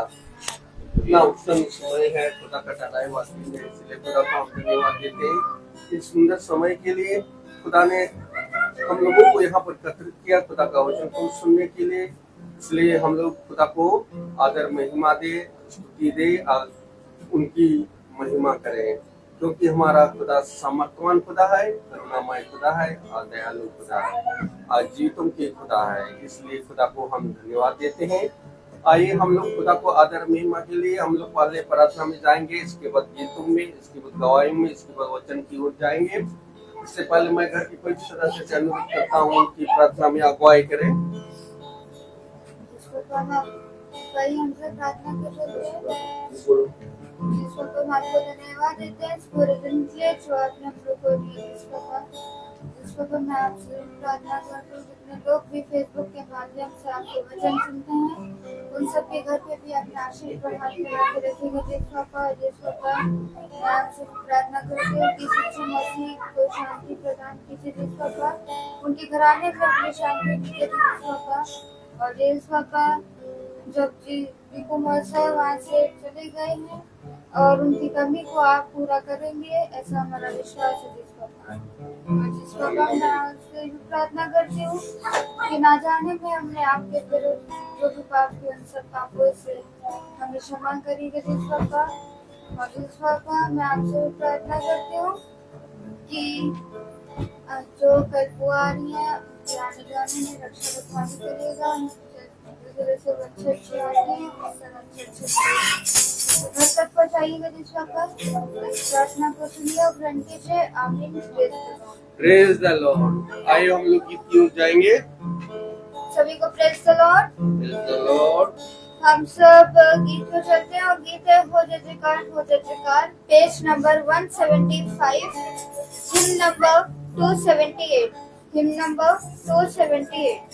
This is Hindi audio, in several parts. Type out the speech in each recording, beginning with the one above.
इतना उत्तम समय है, खुदा का टहलाए वास्ते है, इसलिए खुदा को हम धन्यवाद देते हैं इस सुंदर समय के लिए। खुदा ने हम लोगों को यहाँ पर एकत्रित किया खुदा का वचन को सुनने के लिए, इसलिए हम लोग खुदा को आदर महिमा दे, स्तुति दे और उनकी महिमा करें, क्योंकि हमारा खुदा सामर्थ्यवान खुदा है, करुणामय खुदा है और दयालु खुदा है और जीवितों के खुदा है। इसलिए खुदा को हम धन्यवाद देते हैं। आइए हम लोग खुदा को आदर महिमा के लिए हम लोग पहले प्रार्थना में जाएंगे, इसके बाद गीतों में, इसके बाद गवाही में, इसके बाद वचन की ओर जाएंगे। इससे पहले मैं घर की कोई सदस्य से अनुरोध करता हूँ कि प्रार्थना में अगुवाई करें। हमसे प्रार्थना कर रहे हैं, आपको धन्यवाद देते हैं इस पूरे दिन के लिए जो आपने हम लोग को दिया। इस पर मैं आपसे प्रार्थना करती हूँ, जितने लोग भी फेसबुक के माध्यम से आपके वचन सुनते हैं, उन सबके घर पे भी अपने आशीष पर हाथ लगा के रखेंगे। जिस पापा मैं आपसे प्रार्थना करती हूँ कि सच्ची मसीह को शांति प्रदान कीजिए। जिस पापा उनके घराने में अपनी शांति दीजिए। जिस पापा और जिस पापा जब जी कुमार साहब वहाँ से चले गए हैं और उनकी कमी को आप पूरा करेंगे, ऐसा हमारा विश्वास है। जिस पापा मैं आपसे प्रार्थना करती हूँ कि ना जाने में हमने आपके विरुद्ध जो भी पाप किए उन सब पापों से हमें क्षमा करिएगा। जिस पापा और जिस पापा मैं आपसे प्रार्थना करती हूँ कि जो कल आ रही है आने जाने में रक्षा रखवाली करिएगा। से अच्छे घर तक पहुँचाइएगा। जिस पापा प्रार्थना को सुनिए और ग्रहण कीजिए। आमीन। Praise the Lord. आइए हम लोग गीत की ओर जाएंगे। सभी को praise the Lord. Praise the Lord. हम सब गीत को चलते हैं और गीत है हो जय जयकार, page number 175, him number 278, him number 278।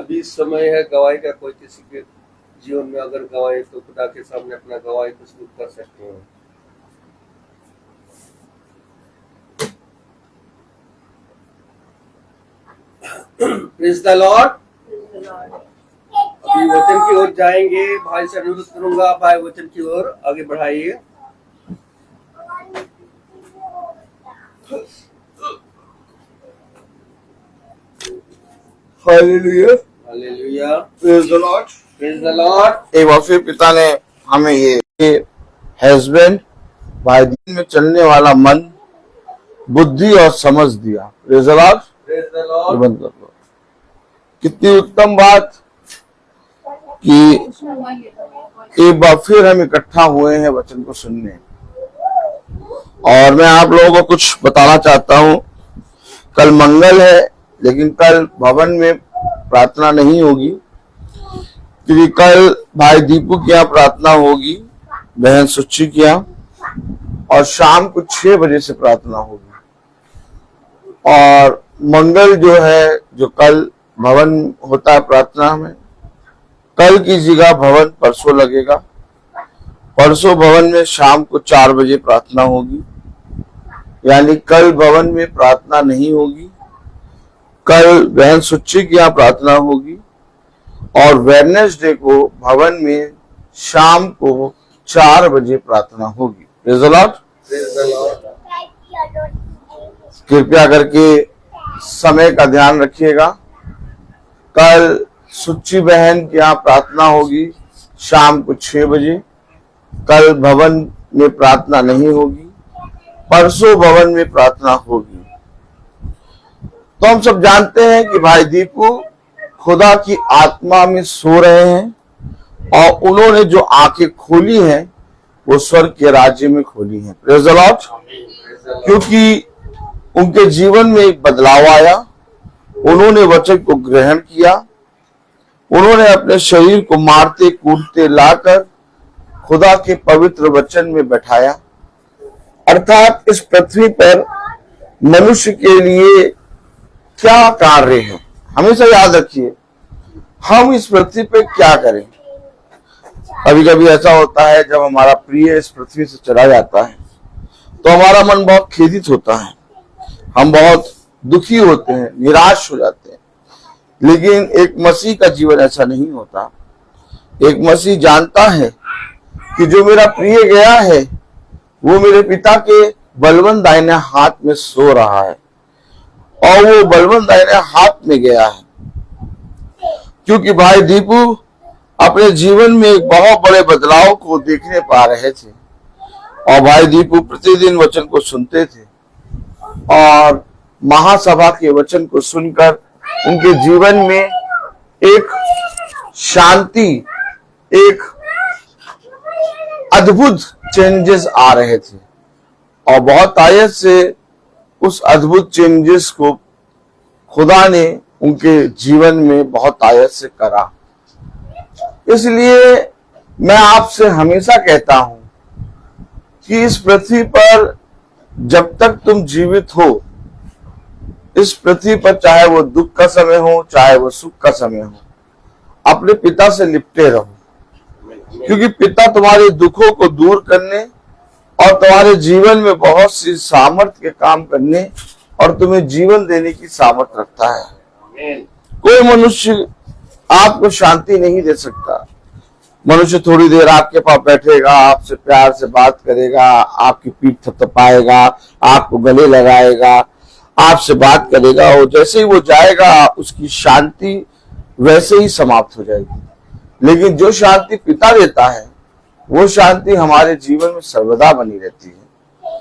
अभी समय है गवाही का, कोई किसी के जीवन में अगर गवाही तो खुदा के सामने अपना गवाही प्रस्तुत कर सकते हैं। Praise the Lord. अभी वचन की ओर जाएंगे। भाई से अनुरोध करूंगा, भाई वचन की ओर आगे बढ़ाइए। Hallelujah, hallelujah, praise the Lord. Praise the Lord. एक बार फिर पिता ने हमें ये हस्बैंड भाई दिन में चलने वाला मन, बुद्धि और समझ दिया। Praise the Lord. Praise the Lord. बंद कर दो। कितनी उत्तम बात कि एक बार फिर हम इकट्ठा हुए हैं वचन को सुनने। और मैं आप लोगों को कुछ बताना चाहता हूं। कल मंगल है, लेकिन कल भवन में प्रार्थना नहीं होगी, क्योंकि कल भाई दीपू के यहाँ प्रार्थना होगी, बहन सुच्ची के यहाँ, और शाम को 6 बजे से प्रार्थना होगी। और मंगल जो है, जो कल भवन होता है प्रार्थना में, कल की जगह भवन परसों लगेगा। परसों भवन में शाम को 4 बजे प्रार्थना होगी, यानी कल भवन में प्रार्थना नहीं होगी। कल बहन सुच्ची की यहाँ प्रार्थना होगी, और वेडनेसडे को भवन में शाम को 4 बजे प्रार्थना होगी। Praise the Lord. Praise the Lord. कृपया करके समय का ध्यान रखिएगा। कल सुच्ची बहन के यहाँ प्रार्थना होगी शाम को 6 बजे। कल भवन में प्रार्थना नहीं होगी, परसों भवन में प्रार्थना होगी। तो हम सब जानते हैं कि भाई दीपू खुदा की आत्मा में सो रहे हैं, और उन्होंने जो आंखें खोली हैं वो स्वर्ग के राज्य में खोली हैं। Praise the Lord. क्योंकि उनके जीवन में एक बदलाव आया। उन्होंने वचन को ग्रहण किया। उन्होंने अपने शरीर को मारते कूटते लाकर खुदा के पवित्र वचन में बैठाया। अर्थात इस पृथ्वी पर मनुष्य के लिए क्या कार्य है, हमेशा याद रखिए, हम इस पृथ्वी पे क्या करें। कभी कभी ऐसा होता है, जब हमारा प्रिय इस पृथ्वी से चला जाता है तो हमारा मन बहुत खेदित होता है, हम बहुत दुखी होते हैं, निराश हो जाते हैं। लेकिन एक मसीह का जीवन ऐसा नहीं होता। एक मसीह जानता है कि जो मेरा प्रिय गया है वो मेरे पिता के बलवंत दाहिने हाथ में सो रहा है, और वो बलवंत दाहिने हाथ में गया है। क्योंकि भाई दीपू अपने जीवन में एक बहुत बड़े बदलाव को देखने पा रहे थे, और भाई दीपू प्रतिदिन वचन को सुनते थे, और महासभा के वचन को सुनकर उनके जीवन में एक शांति, एक अद्भुत चेंजेस आ रहे थे। और बहुत आयत से उस अद्भुत चेंजेस को खुदा ने उनके जीवन में बहुत आयत से करा। इसलिए मैं आपसे हमेशा कहता हूं कि इस पृथ्वी पर जब तक तुम जीवित हो, इस पृथ्वी पर चाहे वो दुख का समय हो चाहे वो सुख का समय हो, अपने पिता से लिपटे रहो। क्योंकि पिता तुम्हारे दुखों को दूर करने और तुम्हारे जीवन में बहुत सी सामर्थ्य के काम करने और तुम्हें जीवन देने की सामर्थ्य रखता है। कोई मनुष्य आपको शांति नहीं दे सकता। मनुष्य थोड़ी देर आपके पास बैठेगा, आपसे प्यार से बात करेगा, आपकी पीठ थपथपाएगा, आपको गले लगाएगा, आपसे बात करेगा, और जैसे ही वो जाएगा उसकी शांति वैसे ही समाप्त हो जाएगी। लेकिन जो शांति पिता देता है वो शांति हमारे जीवन में सर्वदा बनी रहती है।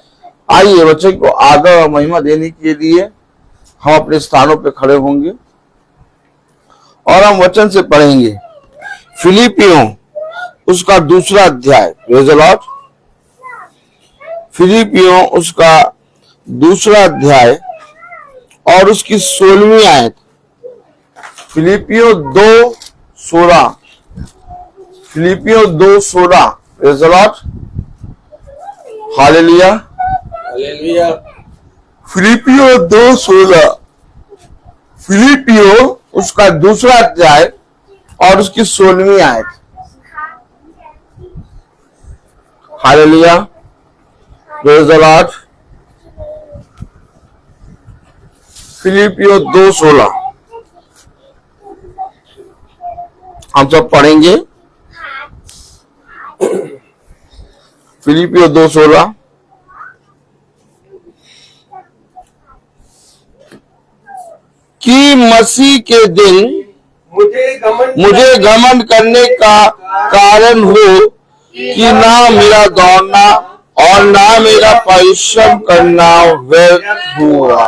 आइए वचन को आदर और महिमा देने के लिए हम अपने स्थानों पर खड़े होंगे और हम वचन से पढ़ेंगे। फिलिपियों उसका 2 अध्याय, प्रेज़ द लॉर्ड। फिलिपियों उसका 2 अध्याय और उसकी 16वीं आयत। फिलिपियों 2:16, फिलिपियों 2:16, praise the Lord. Hallelujah, hallelujah. फिलिपियों 2:16, फिलिपियों उसका दूसरा अध्याय और उसकी 16वीं आयत। Hallelujah, praise the Lord. फिलिपियो 2:16 हम सब पढ़ेंगे। फिलिपियो 2:16 कि मसीह के दिन मुझे घमंड करने का कारण हो कि ना मेरा दौड़ना और ना मेरा परिश्रम करना व्यर्थ हुआ।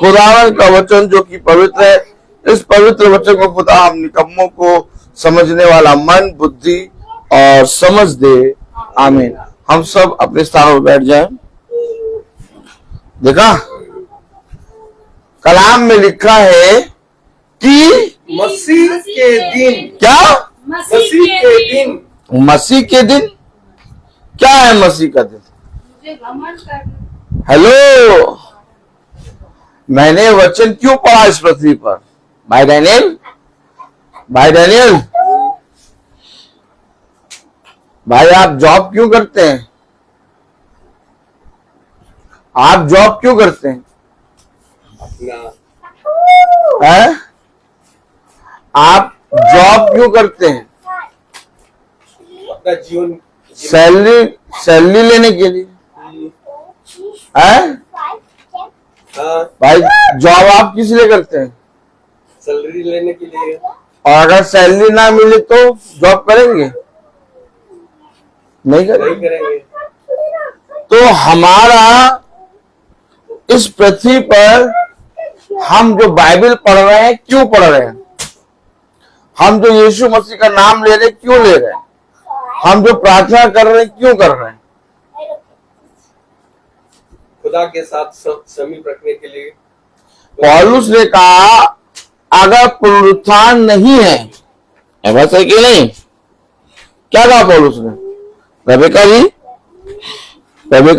खुदावन का वचन जो कि पवित्र है, इस पवित्र वचन को खुदा हम निकम्मों को समझने वाला मन, बुद्धि और समझ दे। आमीन। हम सब अपने स्थान पर बैठ जाएं। देखा, कलाम में लिखा है कि मसीह के दिन। क्या? मसीह के दिन। मसीह के दिन क्या है? मसीह का दिन। हेलो, मैंने वचन क्यों पढ़ा इस पृथ्वी पर? भाई डैनियल, भाई डैनियल, भाई आप जॉब क्यों करते हैं? आप जॉब क्यों करते हैं? है? आप जॉब क्यों करते हैं? अपना जीवन सैलरी लेने के लिए है? हाँ, भाई जॉब आप किस लिए करते हैं? सैलरी लेने के लिए। और अगर सैलरी ना मिले तो जॉब करेंगे? नहीं करेंगे। तो हमारा इस पृथ्वी पर हम जो बाइबल पढ़ रहे हैं, क्यों पढ़ रहे हैं? हम जो यीशु मसीह का नाम ले रहे हैं, क्यों ले रहे हैं? हम जो प्रार्थना कर रहे हैं, क्यों कर रहे हैं? खुदा के साथ समीप रखने के लिए। पौलुस ने कहा अगर पुनरुत्थान नहीं है, बात है कि नहीं? क्या कहा पौलुस ने? रेबेका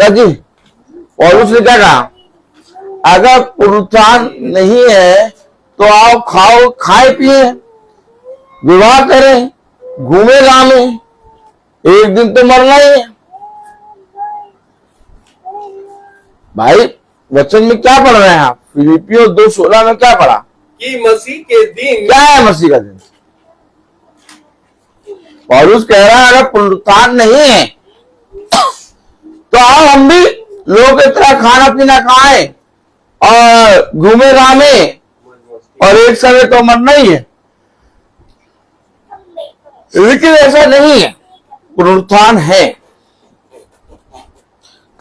जी, पौलुस ने क्या कहा? अगर पुनरुत्थान नहीं है तो आओ, खाओ, खाए पिए, विवाह करें, घूमे घामे, एक दिन तो मरना ही है। भाई वचन में क्या पढ़ रहे हैं आप? फिलिपियो 2:16 में क्या पढ़ा? कि मसीह के दिन। क्या है मसीह का दिन? पौलुस कह रहा है अगर पुनरुत्थान नहीं है तो आओ हम भी लोग की तरह खाना पीना खाएं और घूमे घामे, और एक समय तो मरना ही है। लेकिन ऐसा नहीं है, पुनरुत्थान है।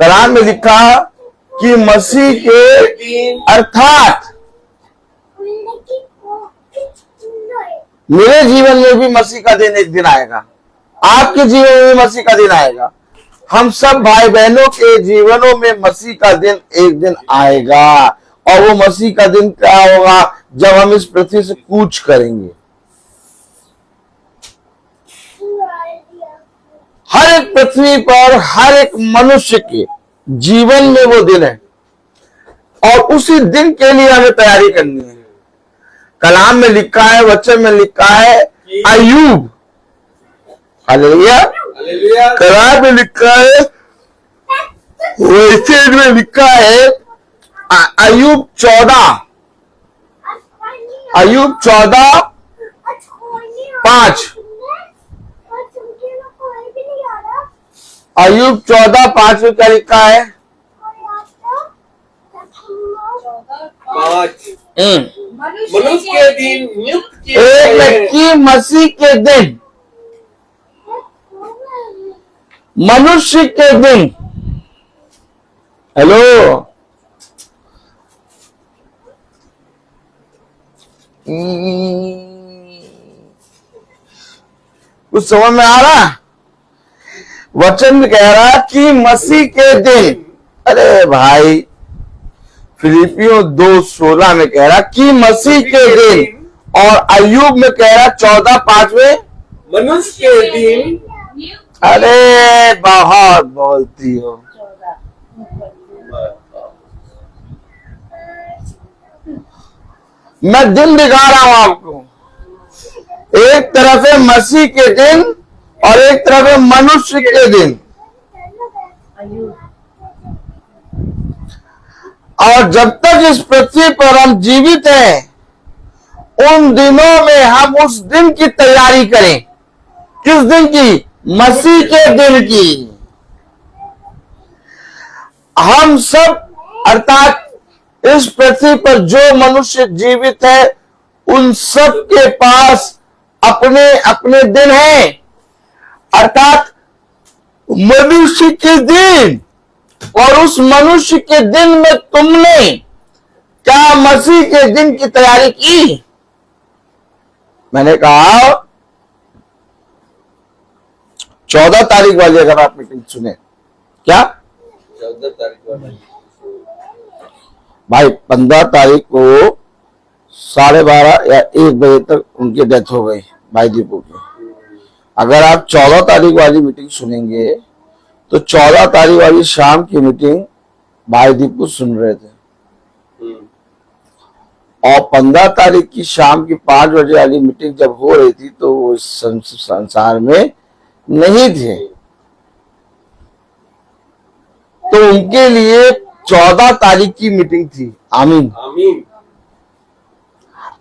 कलाम में लिखा कि मसीह के अर्थात मेरे जीवन में भी मसीह का दिन एक दिन आएगा, आपके जीवन में भी मसीह का दिन आएगा, हम सब भाई बहनों के जीवनों में मसीह का दिन एक दिन आएगा। और वो मसीह का दिन क्या होगा? जब हम इस पृथ्वी से कूच करेंगे। हर एक पृथ्वी पर हर एक मनुष्य के जीवन में वो दिन है, और उसी दिन के लिए हमें तैयारी करनी है। कलाम में लिखा है, वचन में लिखा है, अय्यूब, हालेलुया, कलाम में लिखा है, वचन में लिखा है, अय्यूब 14 5 अय्यूब 14:5 में क्या लिखा है? 5 मनुष्य के दिन नियुक्त किए एक गए हैं। व्यक्ति मसीह के दिन, मनुष्य के दिन। हेलो, कुछ समझ में आ रहा? वचन कह रहा कि मसीह के दिन। अरे भाई, फिलिपियो 2:16 में कह रहा कि मसीह के दिन, और अय्यूब में कह रहा 14:5 में मनुष्य के दिन। अरे बहुत बोलती हो। मैं दिन दिखा रहा हूं आपको। एक तरफ है मसीह के दिन और एक तरफ है मनुष्य के दिन। और जब तक इस पृथ्वी पर हम जीवित हैं, उन दिनों में हम उस दिन की तैयारी करें। किस दिन की? मसीह के दिन की। हम सब अर्थात इस पृथ्वी पर जो मनुष्य जीवित है, उन सब के पास अपने अपने दिन हैं, अर्थात मनुष्य के दिन। और उस मनुष्य के दिन में तुमने क्या मसीह के दिन की तैयारी की? मैंने कहा 14 तारीख वाली अगर आप मीटिंग सुने, क्या 14 तारीख वाली भाई 15 तारीख को 12:30 या 1 बजे तक उनकी डेथ हो गई भाई दीपू की। अगर आप 14 तारीख वाली मीटिंग सुनेंगे तो 14 तारीख वाली शाम की मीटिंग भाई दीपू सुन रहे थे, और 15 तारीख की शाम की 5 बजे वाली मीटिंग जब हो रही थी तो वो इस संसार में नहीं थे। तो उनके लिए 14 तारीख की मीटिंग थी। आमीन आमीन।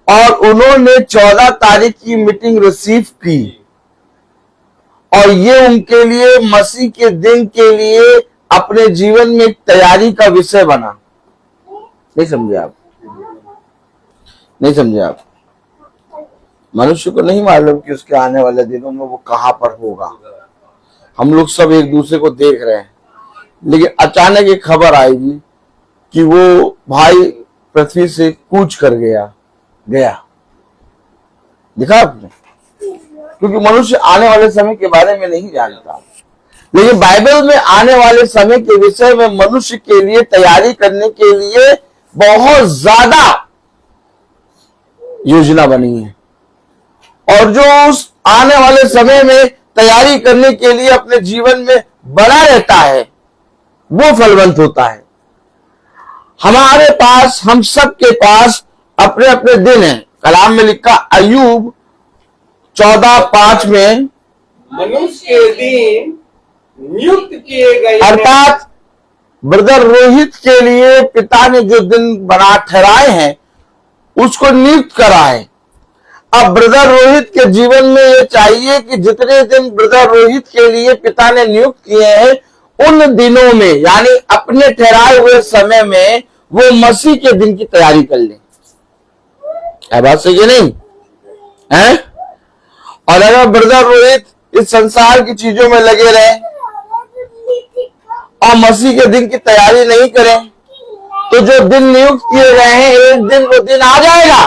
और उन्होंने 14 तारीख की मीटिंग रिसीव की, और ये उनके लिए मसीह के दिन के लिए अपने जीवन में तैयारी का विषय बना। नहीं समझे आप? नहीं समझे आप? मनुष्य को नहीं मालूम कि उसके आने वाले दिनों में वो कहां पर होगा। हम लोग सब एक दूसरे को देख रहे हैं, लेकिन अचानक एक खबर आएगी कि वो भाई पृथ्वी से कूच कर गया। देखा आपने? क्योंकि मनुष्य आने वाले समय के बारे में नहीं जानता, लेकिन बाइबल में आने वाले समय के विषय में मनुष्य के लिए तैयारी करने के लिए बहुत ज्यादा योजना बनी है। और जो उस आने वाले समय में तैयारी करने के लिए अपने जीवन में बना रहता है, वो फलवंत होता है। हमारे पास, हम सब के पास अपने अपने दिन हैं। कलाम में लिखा अय्यूब 14:5 में, मनुष्य के दिन नियुक्त किए गए, अर्थात ब्रदर रोहित के लिए पिता ने जो दिन बना ठहराए हैं उसको नियुक्त करा है। अब ब्रदर रोहित के जीवन में ये चाहिए कि जितने दिन ब्रदर रोहित के लिए पिता ने नियुक्त किए हैं, उन दिनों में यानी अपने ठहराए हुए समय में वो मसीह के दिन की तैयारी कर ले। क्या बात सही है नहीं है? और अगर ब्रदर रोहित इस संसार की चीजों में लगे रहे और मसीह के दिन की तैयारी नहीं करें, तो जो दिन नियुक्त किए गए हैं, एक दिन वो दिन आ जाएगा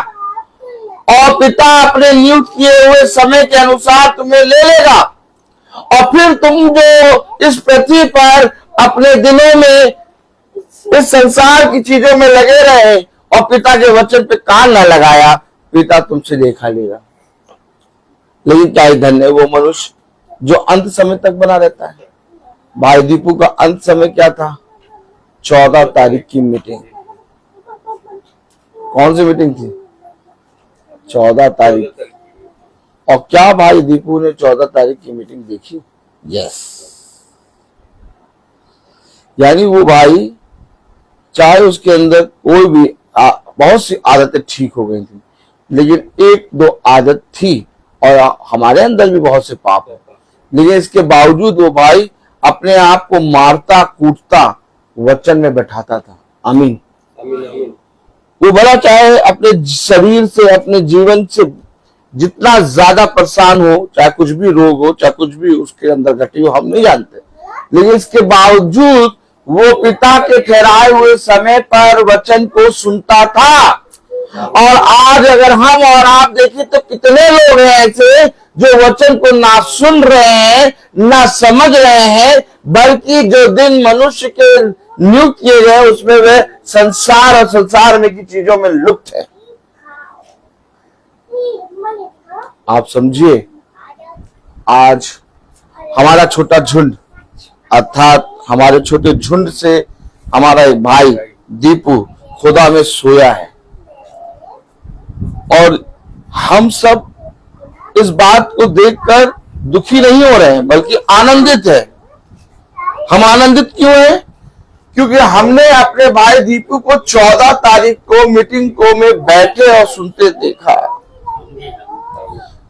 और पिता अपने नियुक्त किए हुए समय के अनुसार तुम्हें ले लेगा, और फिर तुम जो इस पृथ्वी पर अपने दिनों में इस संसार की चीजों में लगे रहे और पिता के वचन पे कान न लगाया, पिता तुमसे देखा लेगा। लेकिन क्या धन्य है वो मनुष्य जो अंत समय तक बना रहता है। भाई दीपू का अंत समय क्या था? 14 तारीख की मीटिंग। कौन सी मीटिंग थी? 14 तारीख। और क्या भाई दीपू ने 14 तारीख की मीटिंग देखी? यस। यानी वो भाई, चाहे उसके अंदर कोई भी बहुत सी आदतें ठीक हो गई थी, लेकिन एक दो आदत थी, और हमारे अंदर भी बहुत से पाप है, लेकिन इसके बावजूद वो भाई अपने आप को मारता कूटता वचन में बैठाता था। आमीन आमीन आमीन। वो भला चाहे अपने शरीर से, अपने जीवन से जितना ज्यादा परेशान हो, चाहे कुछ भी रोग हो, चाहे कुछ भी उसके अंदर घटी हो, हम नहीं जानते, लेकिन इसके बावजूद वो पिता के ठहराए हुए समय पर वचन को सुनता था। और आज अगर हम और आप देखें तो कितने लोग हैं ऐसे जो वचन को ना सुन रहे हैं, ना समझ रहे हैं, बल्कि जो दिन मनुष्य के नियुक्त किए गए उसमें वे संसार और संसार में की चीजों में लुप्त है। आप समझिए, आज हमारा छोटा झुंड, अर्थात हमारे छोटे झुंड से हमारा एक भाई दीपू खुदा में सोया है। और हम सब इस बात को देखकर दुखी नहीं हो रहे हैं, बल्कि आनंदित है। हम आनंदित क्यों हैं? क्योंकि हमने अपने भाई दीपू को 14 तारीख को मीटिंग को में बैठे और सुनते देखा।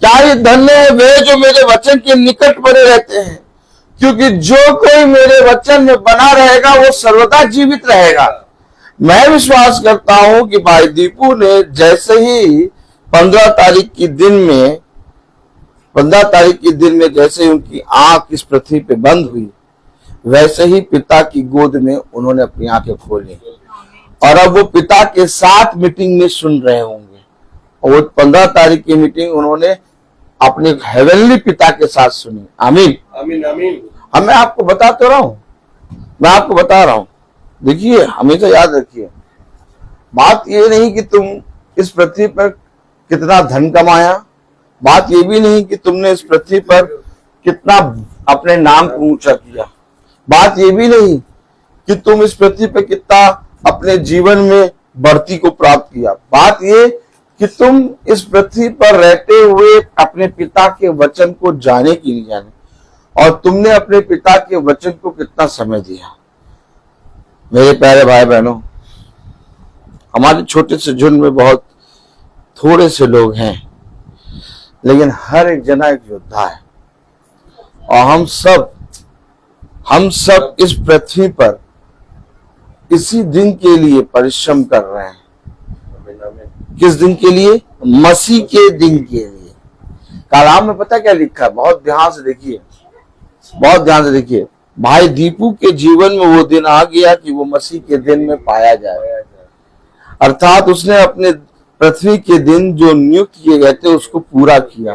क्या ये धन्य है वे जो मेरे वचन के निकट बने रहते हैं, क्योंकि जो कोई मेरे वचन में बना रहेगा वो सर्वदा जीवित रहेगा। मैं विश्वास करता हूं कि भाई दीपू ने जैसे ही 15 तारीख के दिन में जैसे ही उनकी आंख इस पृथ्वी पे बंद हुई, वैसे ही पिता की गोद में उन्होंने अपनी आंखें खोली और अब वो पिता के साथ मीटिंग में सुन रहे होंगे। और वो 15 तारीख की मीटिंग उन्होंने अपने हेवनली पिता के साथ सुनी। आमीन आमीन आमीन। अब मैं आपको बताता रहा हूं, मैं आपको बता रहा हूं, देखिए हमेशा याद रखिए, बात ये नहीं कि तुम इस पृथ्वी पर कितना धन कमाया, बात ये भी नहीं कि तुमने इस पृथ्वी पर कितना अपने नाम को ऊंचा किया, बात ये भी नहीं कि तुम इस पृथ्वी पर कितना अपने जीवन में बढ़ती को प्राप्त किया। बात ये कि तुम इस पृथ्वी पर रहते हुए अपने पिता के वचन को जाने की नहीं जाने, और तुमने अपने पिता के वचन को कितना समय दिया। मेरे प्यारे भाई बहनों, हमारे छोटे से झुंड में बहुत थोड़े से लोग हैं, लेकिन हर एक जना एक योद्धा है, और हम सब इस पृथ्वी पर इसी दिन के लिए परिश्रम कर रहे हैं। किस दिन के लिए? मसीह के दिन के लिए। कलाम में पता क्या लिखा है? बहुत ध्यान से देखिए, बहुत ध्यान से देखिए। भाई दीपू के जीवन में वो दिन आ गया कि वो मसीह के दिन में पाया जाए, अर्थात उसने अपने पृथ्वी के दिन जो नियुक्त किए गए थे उसको पूरा किया,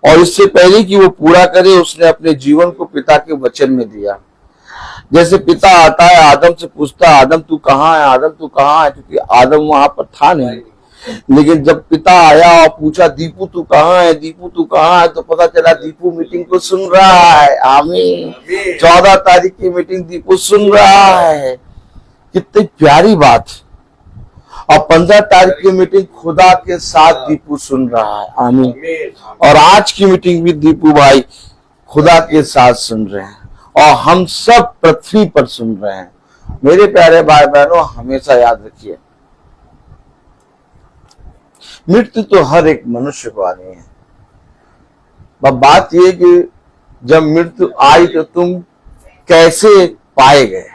और इससे पहले कि वो पूरा करे उसने अपने जीवन को पिता के वचन में दिया। जैसे पिता आता है, आदम से पूछता है, आदम तू कहाँ है, आदम तू कहाँ है, क्योंकि आदम वहां पर था नहीं। लेकिन जब पिता आया और पूछा दीपू तू कहाँ है, दीपू तू कहाँ है, तो पता चला दीपू मीटिंग को सुन रहा है। आमीन। 14 तारीख की मीटिंग दीपू सुन रहा है, कितनी प्यारी बात। और 15 तारीख की मीटिंग खुदा के साथ दीपू सुन रहा है। आमीन। और आज की मीटिंग भी दीपू भाई खुदा के साथ सुन रहे हैं, और हम सब पृथ्वी पर सुन रहे हैं। मेरे प्यारे भाई बहनों, हमेशा याद रखिए, मृत्यु तो हर एक मनुष्य को आनी है। बात यह कि जब मृत्यु आई तो तुम कैसे पाए गए,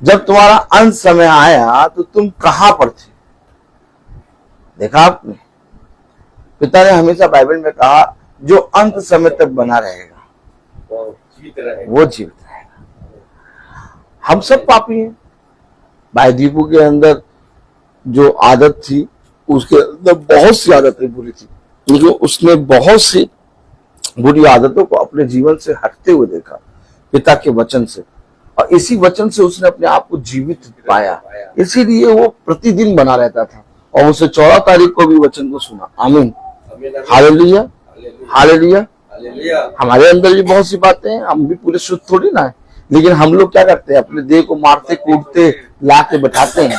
जब तुम्हारा अंत समय आया तो तुम कहां पर थे? देखा आपने, पिता ने हमेशा बाइबल में कहा जो अंत समय तक बना रहेगा वो जीवित रहेगा। हम सब पापी हैं। भाई दीपू के अंदर जो आदत थी, उसके अंदर बहुत सी आदतें बुरी थी, लेकिन उसने बहुत सी बुरी आदतों को अपने जीवन से हटते हुए देखा पिता के वचन से, और इसी वचन से उसने अपने आप को जीवित पाया। इसीलिए वो प्रतिदिन बना रहता था, और उसे 14 तारीख को भी वचन को सुना। आमीन। Hallelujah hallelujah. हमारे अंदर भी बहुत सी बातें हैं, हम भी पूरे शुद्ध थोड़ी ना है, लेकिन हम लोग क्या करते हैं? अपने देह को मारते कूटते ला के बैठाते हैं।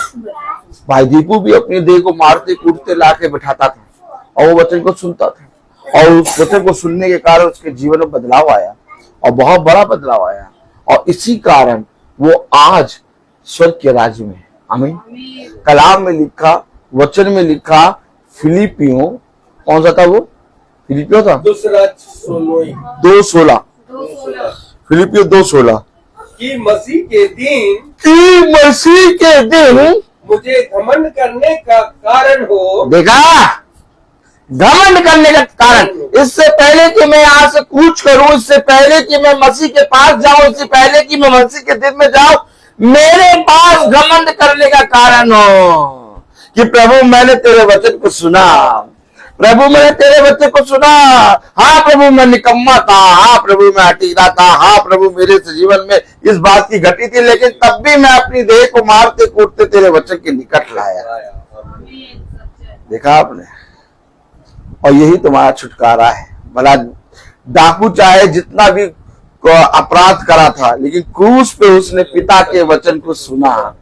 भाई दीपू भी अपनी देह को मारते कूटते ला के बैठाता था, और वो वचन को सुनता था, और उस वचन को सुनने के कारण उसके जीवन में बदलाव आया, और बहुत बड़ा बदलाव आया, और इसी कारण वो आज स्वर्ग के राज्य में है। आमीन। कलाम में लिखा, वचन में लिखा, फिलिपियों कौन सा था? वो फिलिपियों था 2:16। फिलिपियों 2:16 कि मसीह के दिन मुझे घमंड करने का कारण हो। देखा, घमंड करने का कारण, इससे पहले कि मैं यहाँ से कूच करूं, इससे पहले कि मैं मसीह के पास जाऊं, इससे पहले कि मैं मसीह के दिन में जाऊं, मेरे पास घमंड करने का कारण हो कि प्रभु मैंने तेरे वचन को सुना, प्रभु मैंने तेरे वचन को सुना। हाँ प्रभु मैं निकम्मा था, हाँ प्रभु मैं हठीला था, हाँ प्रभु मेरे से जीवन में इस बात की घटी थी, लेकिन तब भी मैं अपनी देह को मारते कूटते तेरे वचन के निकट लाया। देखा आपने, और यही तुम्हारा छुटकारा है। भला डाकू चाहे जितना भी अपराध करा था, लेकिन क्रूस पे उसने पिता के वचन को सुना,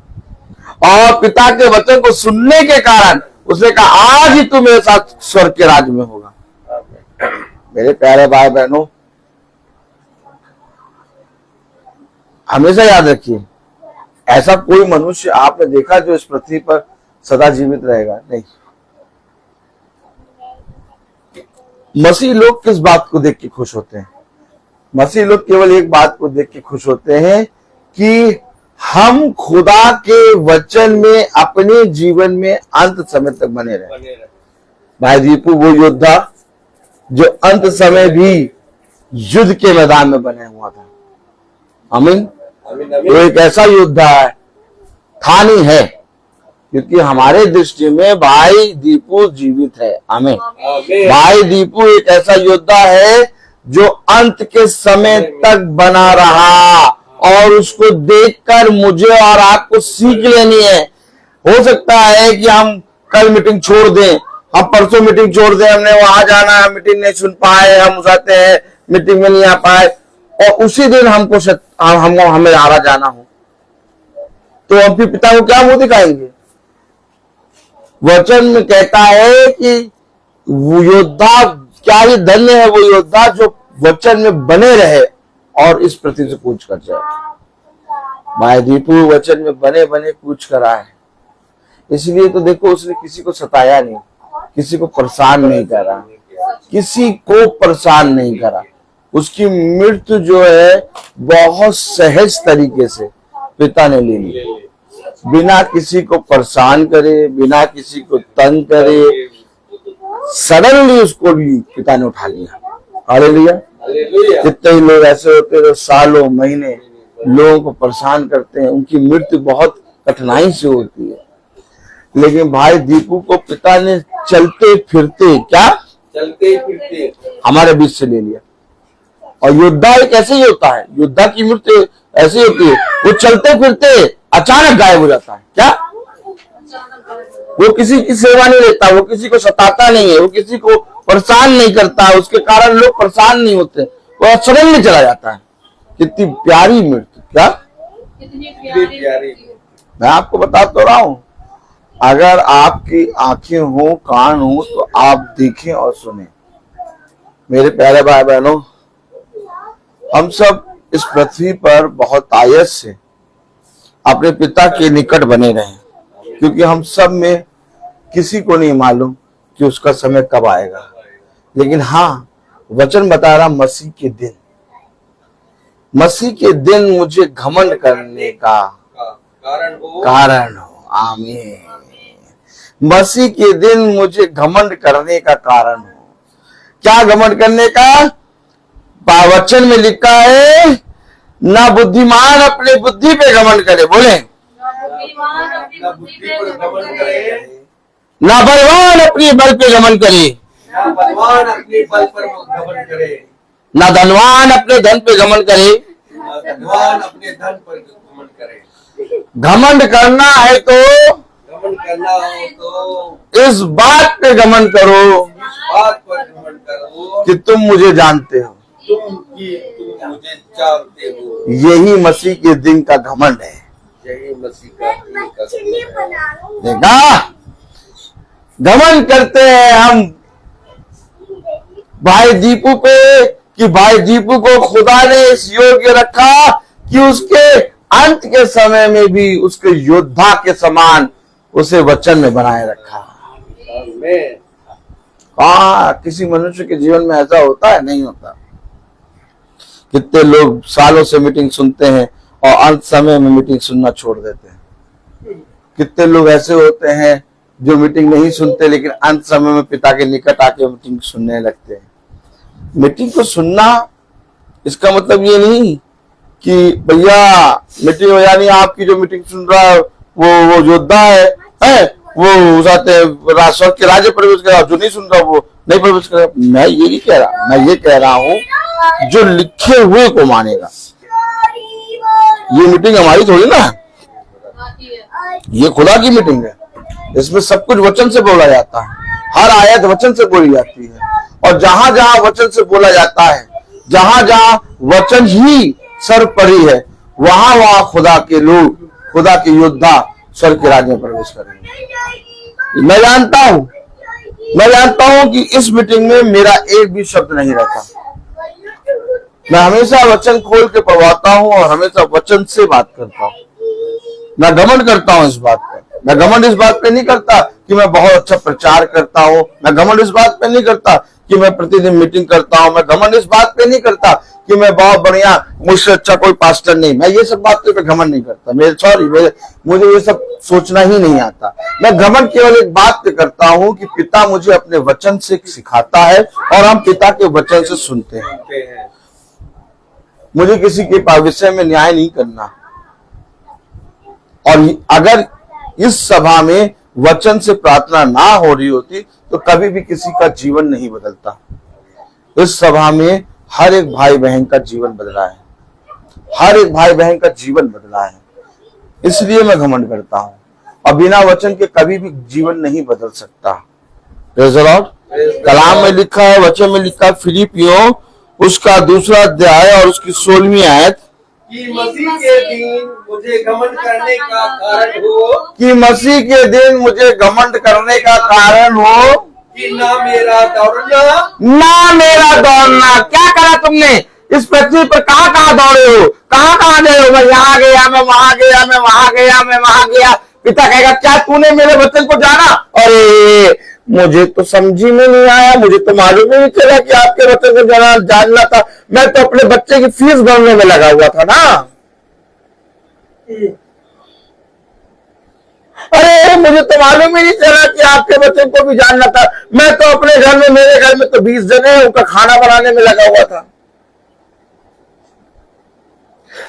और पिता के वचन को सुनने के कारण उसने कहा आज ही तू मेरे साथ स्वर्ग के राज्य में होगा। मेरे प्यारे भाई बहनों, हमेशा याद रखिए, ऐसा कोई मनुष्य आपने देखा जो इस पृथ्वी पर सदा जीवित रहेगा? नहीं। मसीह लोग किस बात को देख के खुश होते हैं? मसीह लोग केवल एक बात को देख के खुश होते हैं कि हम खुदा के वचन में अपने जीवन में अंत समय तक बने रहे। भाई दीपू वो योद्धा जो अंत समय भी युद्ध के मैदान में बने हुआ था। आमीन। वो एक ऐसा योद्धा है, था नहीं है, क्योंकि हमारे दृष्टि में भाई दीपू जीवित है। आमीन। भाई दीपू एक ऐसा योद्धा है जो अंत के समय तक बना रहा, और उसको देखकर मुझे और आपको सीख लेनी है। हो सकता है कि हम कल मीटिंग छोड़ दें, हम परसों मीटिंग छोड़ दें, हमने वहां जाना है, मीटिंग नहीं सुन पाए, हम जाते हैं मीटिंग में नहीं आ पाए, और उसी दिन हमको हमें आरा जाना हो, तो हम फिर पिता को क्या मुंह दिखाएंगे? वचन में कहता है कि वो योद्धा, क्या ही धन्य है वो योद्धा जो वचन में बने रहे और इस पृथ्वी से कूच कर जाए। भाई दीपू वचन में बने बने कूच कर आए, इसलिए तो देखो उसने किसी को सताया नहीं, किसी को परेशान नहीं करा, किसी को परेशान नहीं करा। उसकी मृत्यु जो है बहुत सहज तरीके से पिता ने ले ली, बिना किसी को परेशान करे, बिना किसी को तंग करे, सडनली उसको भी पिता ने उठा लिया। हालेलुया। कितने ही लोग ऐसे होते हैं जो सालों महीने लोगों को परेशान करते हैं, उनकी मृत्यु बहुत कठिनाई से होती है, लेकिन भाई दीपू को पिता ने चलते फिरते हमारे बीच से ले लिया। और योद्धा एक ऐसे ही होता है, योद्धा की मृत्यु ऐसी होती है, वो चलते फिरते अचानक गायब हो जाता है। क्या? वो किसी की सेवा नहीं लेता, वो किसी को सताता नहीं है, वो किसी को परेशान नहीं करता, उसके कारण लोग परेशान नहीं होते, वो सडनली चला जाता है। कितनी प्यारी मृत्यु! क्या प्यारी। मैं आपको बता तो रहा हूं, अगर आपकी आंखें हो, कान हो, तो आप देखें और सुने। मेरे प्यारे भाई बहनों, हम सब इस पृथ्वी पर बहुत आयत से अपने पिता के निकट बने रहें, क्योंकि हम सब में किसी को नहीं मालूम कि उसका समय कब आएगा। लेकिन हाँ, वचन बता रहा मसीह के दिन मुझे घमंड करने का कारण हो। आमीन। मसीह के दिन मुझे घमंड करने का कारण हो। क्या घमंड करने का? वचन में लिखा है, ना बुद्धिमान अपने बुद्धि पे घमंड करे, बोले, ना बलवान अपने बल पे घमंड करे, ना धनवान अपने धन पे घमंड करे। घमंड करना है तो इस बात पे घमंड करो कि तुम मुझे जानते हो। यही मसीह के दिन का घमंड है। यही मसीह का देखा, घमंड करते हैं हम भाई दीपू पे कि भाई दीपू को खुदा ने इस योग्य रखा कि उसके अंत के समय में भी उसके योद्धा के समान उसे वचन में बनाए रखा। किसी मनुष्य के जीवन में ऐसा होता है? नहीं होता। कितने लोग सालों से मीटिंग सुनते हैं और अंत समय में मीटिंग सुनना छोड़ देते हैं। कितने लोग ऐसे होते हैं जो मीटिंग नहीं सुनते, लेकिन अंत समय में पिता के निकट आके मीटिंग सुनने लगते हैं। मीटिंग को सुनना इसका मतलब ये नहीं कि भैया मीटिंग हो, यानी आपकी जो मीटिंग सुन रहा है वो योद्धा है वो जाते स्वर्ग के राज्य प्रवेश कर रहा, जो नहीं सुन रहा वो नहीं प्रवेश कर रहा। मैं ये नहीं कह रहा, मैं ये कह रहा हूं जो लिखे हुए को मानेगा। ये मीटिंग हमारी थोड़ी ना, ये खुदा की मीटिंग है। इसमें सब कुछ वचन से बोला जाता है, हर आयत वचन से बोली जाती है, और जहां जहां वचन से बोला जाता है, जहां जहां वचन ही सर्वोपरि है, वहां वहां खुदा के लोग, खुदा के योद्धा स्वर्ग के राज्य में प्रवेश करेंगे। मैं जानता हूं कि इस मीटिंग में मेरा एक भी शब्द नहीं रहता। मैं हमेशा वचन खोल के पढ़वाता हूं और हमेशा वचन से बात करता हूं। मैं घमंड करता हूं इस बात पर। मैं घमंड इस बात पे नहीं करता कि मैं बहुत अच्छा प्रचार करता हूं। मैं घमंड इस बात पे नहीं करता कि मैं प्रतिदिन मीटिंग करता हूं। मैं घमंड इस बात पे नहीं करता कि मैं बहुत बढ़िया, मुझसे अच्छा कोई पास्टर नहीं। मैं ये सब बातों पे घमंड नहीं करता। मुझे ये सब सोचना ही नहीं आता। मैं घमंड केवल एक बात पे करता हूं कि पिता मुझे अपने वचन से सिखाता है और हम पिता के वचन से सुनते हैं। मुझे किसी के विषय में न्याय नहीं करना। और अगर इस सभा में वचन से प्रार्थना ना हो रही होती तो कभी भी किसी का जीवन नहीं बदलता। इस सभा में हर एक भाई बहन का जीवन बदला है। हर एक भाई बहन का जीवन बदला है। इसलिए मैं घमंड करता हूं और बिना वचन के कभी भी जीवन नहीं बदल सकता। Praise the Lord. कलाम में लिखा है, वचन में लिखा है, फिलिपियों उसका 2 अध्याय और उसकी 16वीं आयत, कि मसीह के दिन मुझे घमंड करने का कारण हो, कि मसीह के दिन मुझे घमंड करने का कारण हो, कि ना मेरा दौड़ना। क्या करा तुमने इस पृथ्वी पर? कहाँ दौड़े हो? कहाँ गए हो? मैं यहाँ गया, मैं वहां गया, मैं वहां गया, मैं वहां गया। पिता कहेगा, क्या तूने मेरे वचन को जाना? अरे मुझे तो समझी में नहीं आया, मुझे तो मालूम ही नहीं चला कि आपके वचन को जानना था। मैं तो अपने बच्चे की फीस भरने में लगा हुआ था ना। अरे मुझे तो मालूम ही नहीं चला कि आपके वचन को भी जानना था। मैं तो अपने घर में, मेरे घर में तो 20 जने हैं, उनका खाना बनाने में लगा हुआ था।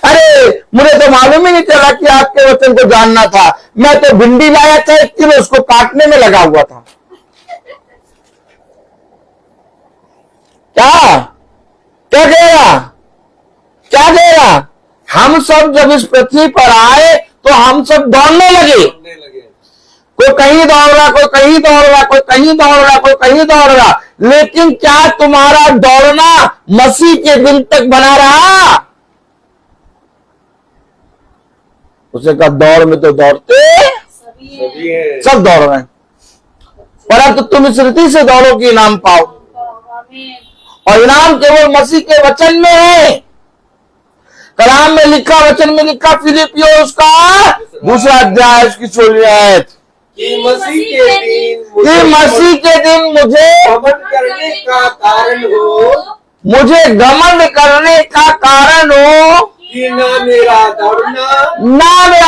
अरे मुझे तो मालूम ही नहीं चला कि आपके वचन को जानना था। मैं तो भिंडी लाया था 1 किलो, उसको काटने में लगा हुआ था। क्या कहेगा? हम सब जब इस पृथ्वी पर आए तो हम सब दौड़ने लगे। कोई कहीं दौड़ रहा, कोई कहीं दौड़ रहा, कोई कहीं दौड़ रहा, कोई कहीं दौड़ रहा। लेकिन क्या तुम्हारा दौड़ना मसीह के दिन तक बना रहा? उसे कहा, दौड़ में तो दौड़ते सब दौड़ रहे हैं, परंतु तुम इस रीति से दौड़ो कि इनाम पाओ। और इनाम केवल मसीह के वचन में है। कलाम में लिखा, वचन में लिखा, फिलिपियों उसका 2 अध्याय उसकी 16वीं आयत, कि मसीह के दिन मुझे घमंड करने का कारण हो, मुझे घमंड करने का कारण हो, कि ना मेरा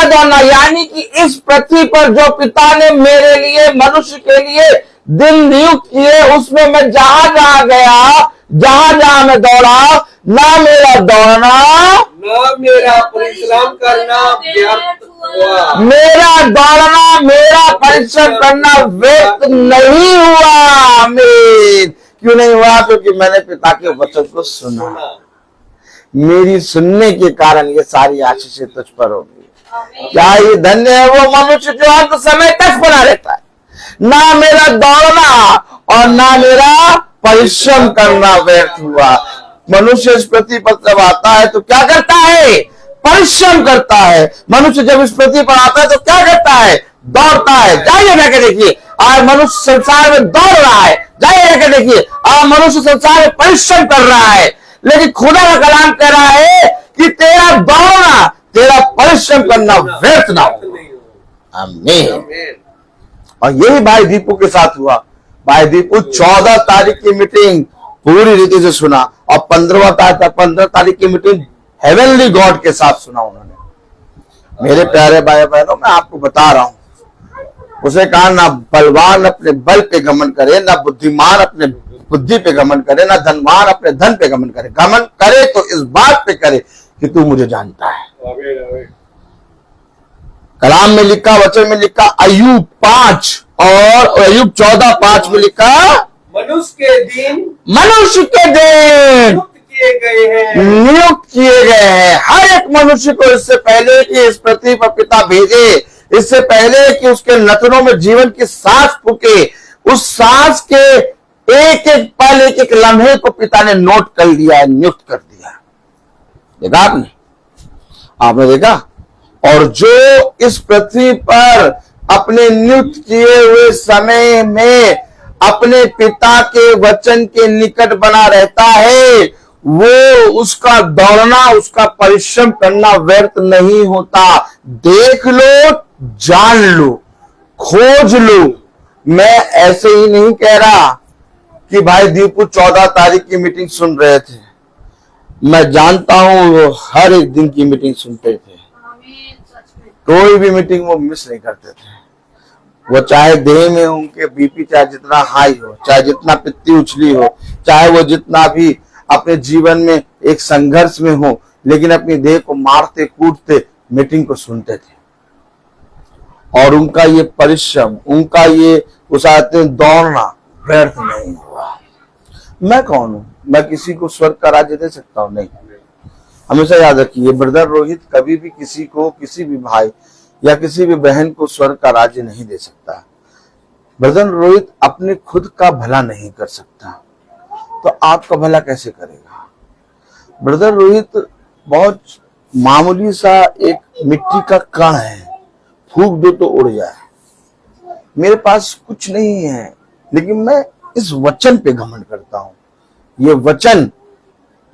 दौड़ना। यानी कि इस पृथ्वी पर जो पिता ने मेरे लिए, मनुष्य के लिए दिन नियुक्त किए, उसमें मैं जहां गया, जहां मैं दौड़ा, ना मेरा दौड़ना, ना मेरा परिश्रम करना व्यर्थ हुआ। मेरा दौड़ना, मेरा परिश्रम करना व्यर्थ नहीं हुआ। आमीन। क्यों नहीं हुआ? क्योंकि मैंने पिता के वचन को सुना। मेरी सुनने के कारण ये सारी आशीषें तुझ पर होगी। क्या ये धन्य है वो मनुष्य जो अंत समय तक बना रहता है। ना मेरा दौड़ना और ना मेरा परिश्रम करना व्यर्थ हुआ। मनुष्य इस पृथ्वी पर जब आता है तो क्या करता है? परिश्रम करता है। मनुष्य जब इस पृथ्वी पर आता है तो क्या करता है? दौड़ता है। जाइए जाके देखिए, आज मनुष्य संसार में दौड़ रहा है। जाइए जाके देखिए, आज मनुष्य संसार में परिश्रम कर रहा है। लेकिन खुदा का कलाम कह रहा है कि तेरा दौड़ना, तेरा परिश्रम करना व्यर्थ ना हो। आमीन। और यही भाई दीपू के साथ हुआ। भाई दीपू 14 तारीख की मीटिंग पूरी रीति से सुना और 15 तारीख की मीटिंग हेवनली गॉड के साथ सुना उन्होंने। मेरे प्यारे भाई बहनों, मैं आपको बता रहा हूं, उसे कहा ना बलवान अपने बल पे घमंड करे, ना बुद्धिमान अपने बुद्धि पे घमंड करे, ना धनवान अपने धन पे घमंड करे। घमंड करे तो इस बात पे करे कि तू मुझे जानता है। कलाम में लिखा, वचन में लिखा, अय्यूब 5 और अय्यूब 14:5 में लिखा, मनुष्य के दिन नियुक्त किए गए हैं। हर एक मनुष्य को इससे पहले कि इस पृथ्वी पर पिता भेजे, इससे पहले कि उसके नथनों में जीवन की सांस फूके, उस सांस के एक एक पल, एक एक लम्हे को पिता ने नोट कर लिया है, नियुक्त कर दिया। देखा आपने देखा? और जो इस पृथ्वी पर अपने नियुक्त किए हुए समय में अपने पिता के वचन के निकट बना रहता है, वो उसका दौड़ना, उसका परिश्रम करना व्यर्थ नहीं होता। देख लो, जान लो, खोज लो। मैं ऐसे ही नहीं कह रहा कि भाई दीपू 14 तारीख की मीटिंग सुन रहे थे। मैं जानता हूं वो हर एक दिन की मीटिंग सुनते थे, कोई भी मीटिंग वो मिस नहीं करते थे। वो चाहे देह में उनके बीपी चाहे जितना हाई हो, चाहे जितना पित्ती उछली हो, चाहे वो जितना भी अपने जीवन में एक संघर्ष में हो, लेकिन अपनी देह को मारते कूटते मीटिंग को सुनते थे। और उनका ये परिश्रम, उनका ये उसाते दौड़ना व्यर्थ नहीं हुआ। मैं कौन हूं? मैं किसी को स्वर्ग का राज्य दे सकता हूं? नहीं। हमेशा याद रखिए, ब्रदर रोहित कभी भी किसी को, किसी भी भाई या किसी भी बहन को स्वर्ग का राज्य नहीं दे सकता। ब्रदर रोहित अपने खुद का भला नहीं कर सकता, तो आपका भला कैसे करेगा? ब्रदर रोहित बहुत मामूली सा एक मिट्टी का कण है, फूंक दो तो उड़ जाए। मेरे पास कुछ नहीं है, लेकिन मैं इस वचन पे घमंड करता हूं। ये वचन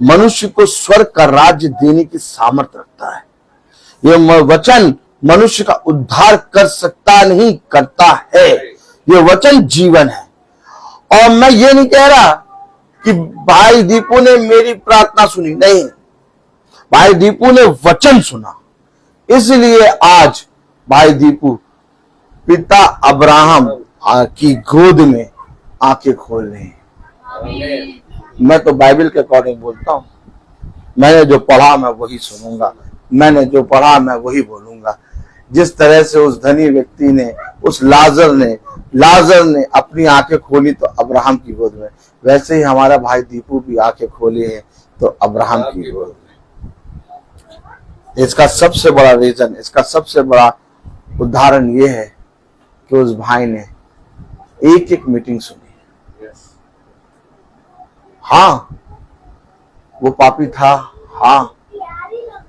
मनुष्य को स्वर्ग का राज्य देने की सामर्थ्य रखता है। ये वचन मनुष्य का उद्धार कर सकता नहीं, करता है। ये वचन जीवन है। और मैं ये नहीं कह रहा कि भाई दीपू ने मेरी प्रार्थना सुनी, नहीं, भाई दीपू ने वचन सुना, इसलिए आज भाई दीपू पिता अब्राहम की गोद में आंखें खोल रहे हैं। मैं तो बाइबल के अकॉर्डिंग बोलता हूं। मैंने जो पढ़ा मैं वही सुनूंगा, मैंने जो पढ़ा मैं वही बोलूंगा। जिस तरह से उस धनी व्यक्ति ने, उस लाजर ने अपनी आंखें खोली तो अब्राहम की गोद में, वैसे ही हमारा भाई दीपू भी आंखें खोले हैं तो अब्राहम की गोद में। इसका सबसे बड़ा रीजन, इसका सबसे बड़ा उदाहरण ये है कि उस भाई ने एक एक मीटिंग सुनी। हाँ, वो पापी था, हाँ,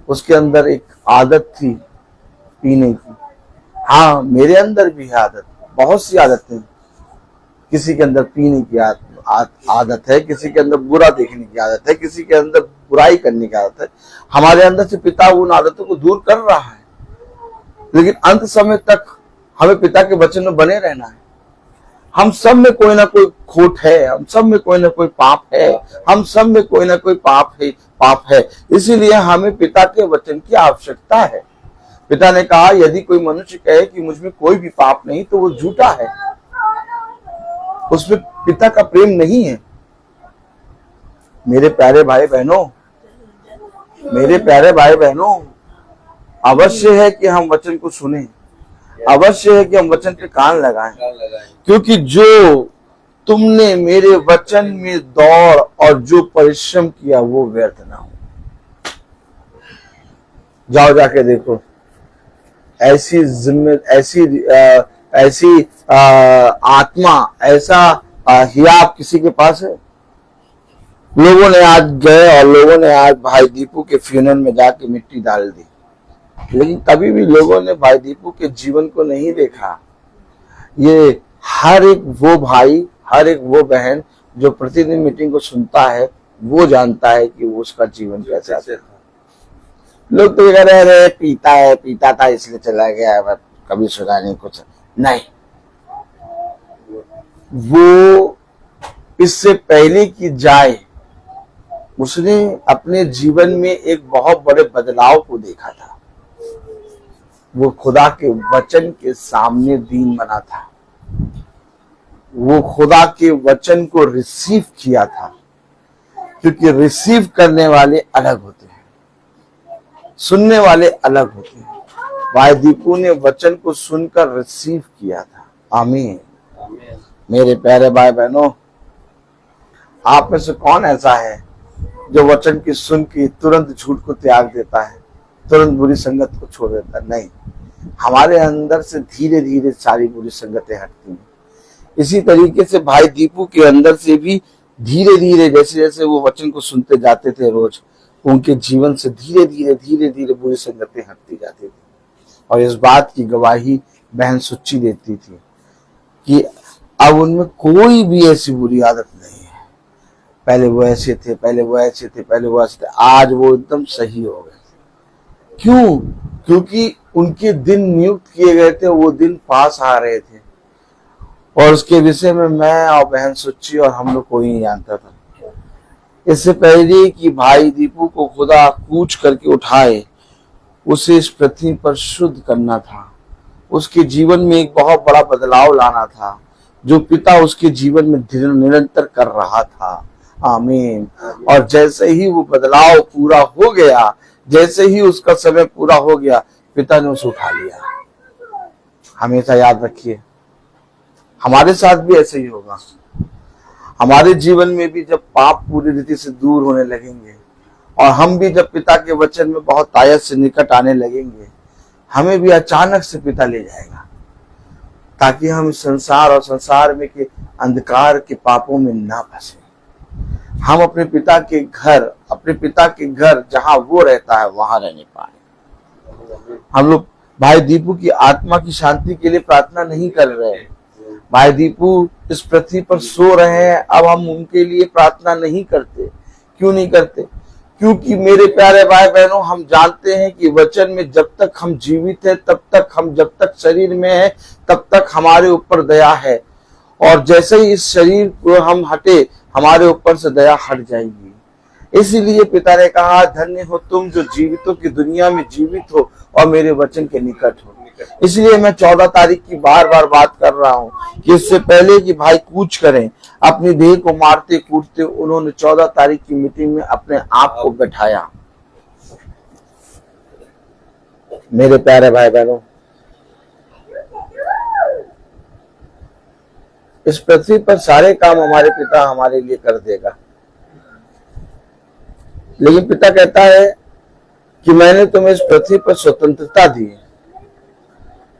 उसके अंदर एक आदत थी पीने की। हाँ, मेरे अंदर भी है आदत, बहुत सी आदतें। किसी के अंदर पीने की आदत है, किसी के अंदर बुरा देखने की आदत है, किसी के अंदर बुराई करने की आदत है। हमारे अंदर से पिता उन आदतों को दूर कर रहा है, लेकिन अंत समय तक हमें पिता के वचन में बने रहना है। हम सब में कोई ना कोई खोट है, हम सब में कोई ना कोई पाप है, हम सब में कोई ना कोई पाप है। इसीलिए हमें पिता के वचन की आवश्यकता है। पिता ने कहा, यदि कोई मनुष्य कहे कि मुझ में कोई भी पाप नहीं तो वो झूठा है, उसमें पिता का प्रेम नहीं है। मेरे प्यारे भाई बहनों, अवश्य है कि हम वचन को सुने, अवश्य है कि हम वचन के कान लगाएं, क्योंकि जो तुमने मेरे वचन में दौड़ और जो परिश्रम किया वो व्यर्थ ना हो। जाओ जाके देखो, ऐसी आत्मा, ऐसा हियाब किसी के पास है? लोगों ने आज गए और लोगों ने आज भाई दीपू के फ्यूनल में जाके मिट्टी डाल दी, लेकिन कभी भी लोगों ने भाई दीपू के जीवन को नहीं देखा। ये हर एक वो भाई, हर एक वो बहन जो प्रतिदिन मीटिंग को सुनता है, वो जानता है कि वो उसका जीवन कैसे आता है। लोग तो कह रहे पीता था इसलिए चला गया, कभी सुना नहीं कुछ नहीं। वो इससे पहले कि जाए, उसने अपने जीवन में एक बहुत बड़े बदलाव को देखा था। वो खुदा के वचन के सामने दीन बना था, वो खुदा के वचन को रिसीव किया था, क्योंकि रिसीव करने वाले अलग होते हैं, सुनने वाले अलग होते हैं। भाई दीपू ने वचन को सुनकर रिसीव किया था। आमीन। मेरे प्यारे भाई बहनों, आप में से कौन ऐसा है जो वचन की सुन के तुरंत झूठ को त्याग देता है, तुरंत बुरी संगत को छोड़ देता है? नहीं, हमारे अंदर से धीरे धीरे सारी बुरी संगतें हटती हैं। इसी तरीके से भाई दीपू के अंदर से भी धीरे धीरे, जैसे जैसे वो वचन को सुनते जाते थे रोज, उनके जीवन से धीरे धीरे बुरी संगतें हटती जाती थी। और इस बात की गवाही बहन सुच्ची देती थी कि अब उनमें कोई भी ऐसी बुरी आदत नहीं है। पहले वो ऐसे थे, पहले वो ऐसे थे, पहले वो ऐसे थे, आज वो एकदम सही हो गए। क्यों? क्योंकि उनके दिन नियुक्त किए गए थे, वो दिन पास आ रहे थे और उसके विषय में मैं और बहन सुच्ची और हम लोग कोई नहीं जानता था। इससे पहले कि भाई दीपू को खुदा कूच करके उठाए, उसे इस पृथ्वी पर शुद्ध करना था, उसके जीवन में एक बहुत बड़ा बदलाव लाना था जो पिता उसके जीवन में निरंतर कर रहा था। आमीन। और जैसे ही वो बदलाव पूरा हो गया, जैसे ही उसका समय पूरा हो गया, पिता ने उसे उठा लिया। हमेशा याद रखिए, हमारे साथ भी ऐसे ही होगा। हमारे जीवन में भी जब पाप पूरी रीति से दूर होने लगेंगे और हम भी जब पिता के वचन में बहुत आयत से निकट आने लगेंगे, हमें भी अचानक से पिता ले जाएगा ताकि हम इस संसार और संसार में के अंधकार के पापों में ना फंसे। हम अपने पिता के घर जहां वो रहता है वहां रहने पाए। हम लोग भाई दीपू की आत्मा की शांति के लिए प्रार्थना नहीं कर रहे। भाई दीपू इस पृथ्वी पर सो रहे हैं, अब हम उनके लिए प्रार्थना नहीं करते। क्यों नहीं करते? क्योंकि मेरे प्यारे भाई बहनों, हम जानते हैं कि वचन में जब तक हम जीवित हैं, तब तक हम जब तक शरीर में हैं, तब तक हमारे ऊपर दया है, और जैसे ही इस शरीर को हम हटे, हमारे ऊपर से दया हट जाएगी। इसीलिए पिता ने कहा, धन्य हो तुम जो जीवितों की दुनिया में जीवित हो और मेरे वचन के निकट हो। इसलिए मैं 14 तारीख की बार बार बात कर रहा हूं कि इससे पहले कि भाई कूच करें, अपनी देह को मारते कूटते उन्होंने 14 तारीख की मीटिंग में अपने आप को बैठाया। मेरे प्यारे भाई बहनों, इस पृथ्वी पर सारे काम हमारे पिता हमारे लिए कर देगा, लेकिन पिता कहता है कि मैंने तुम्हें इस पृथ्वी पर स्वतंत्रता दी है,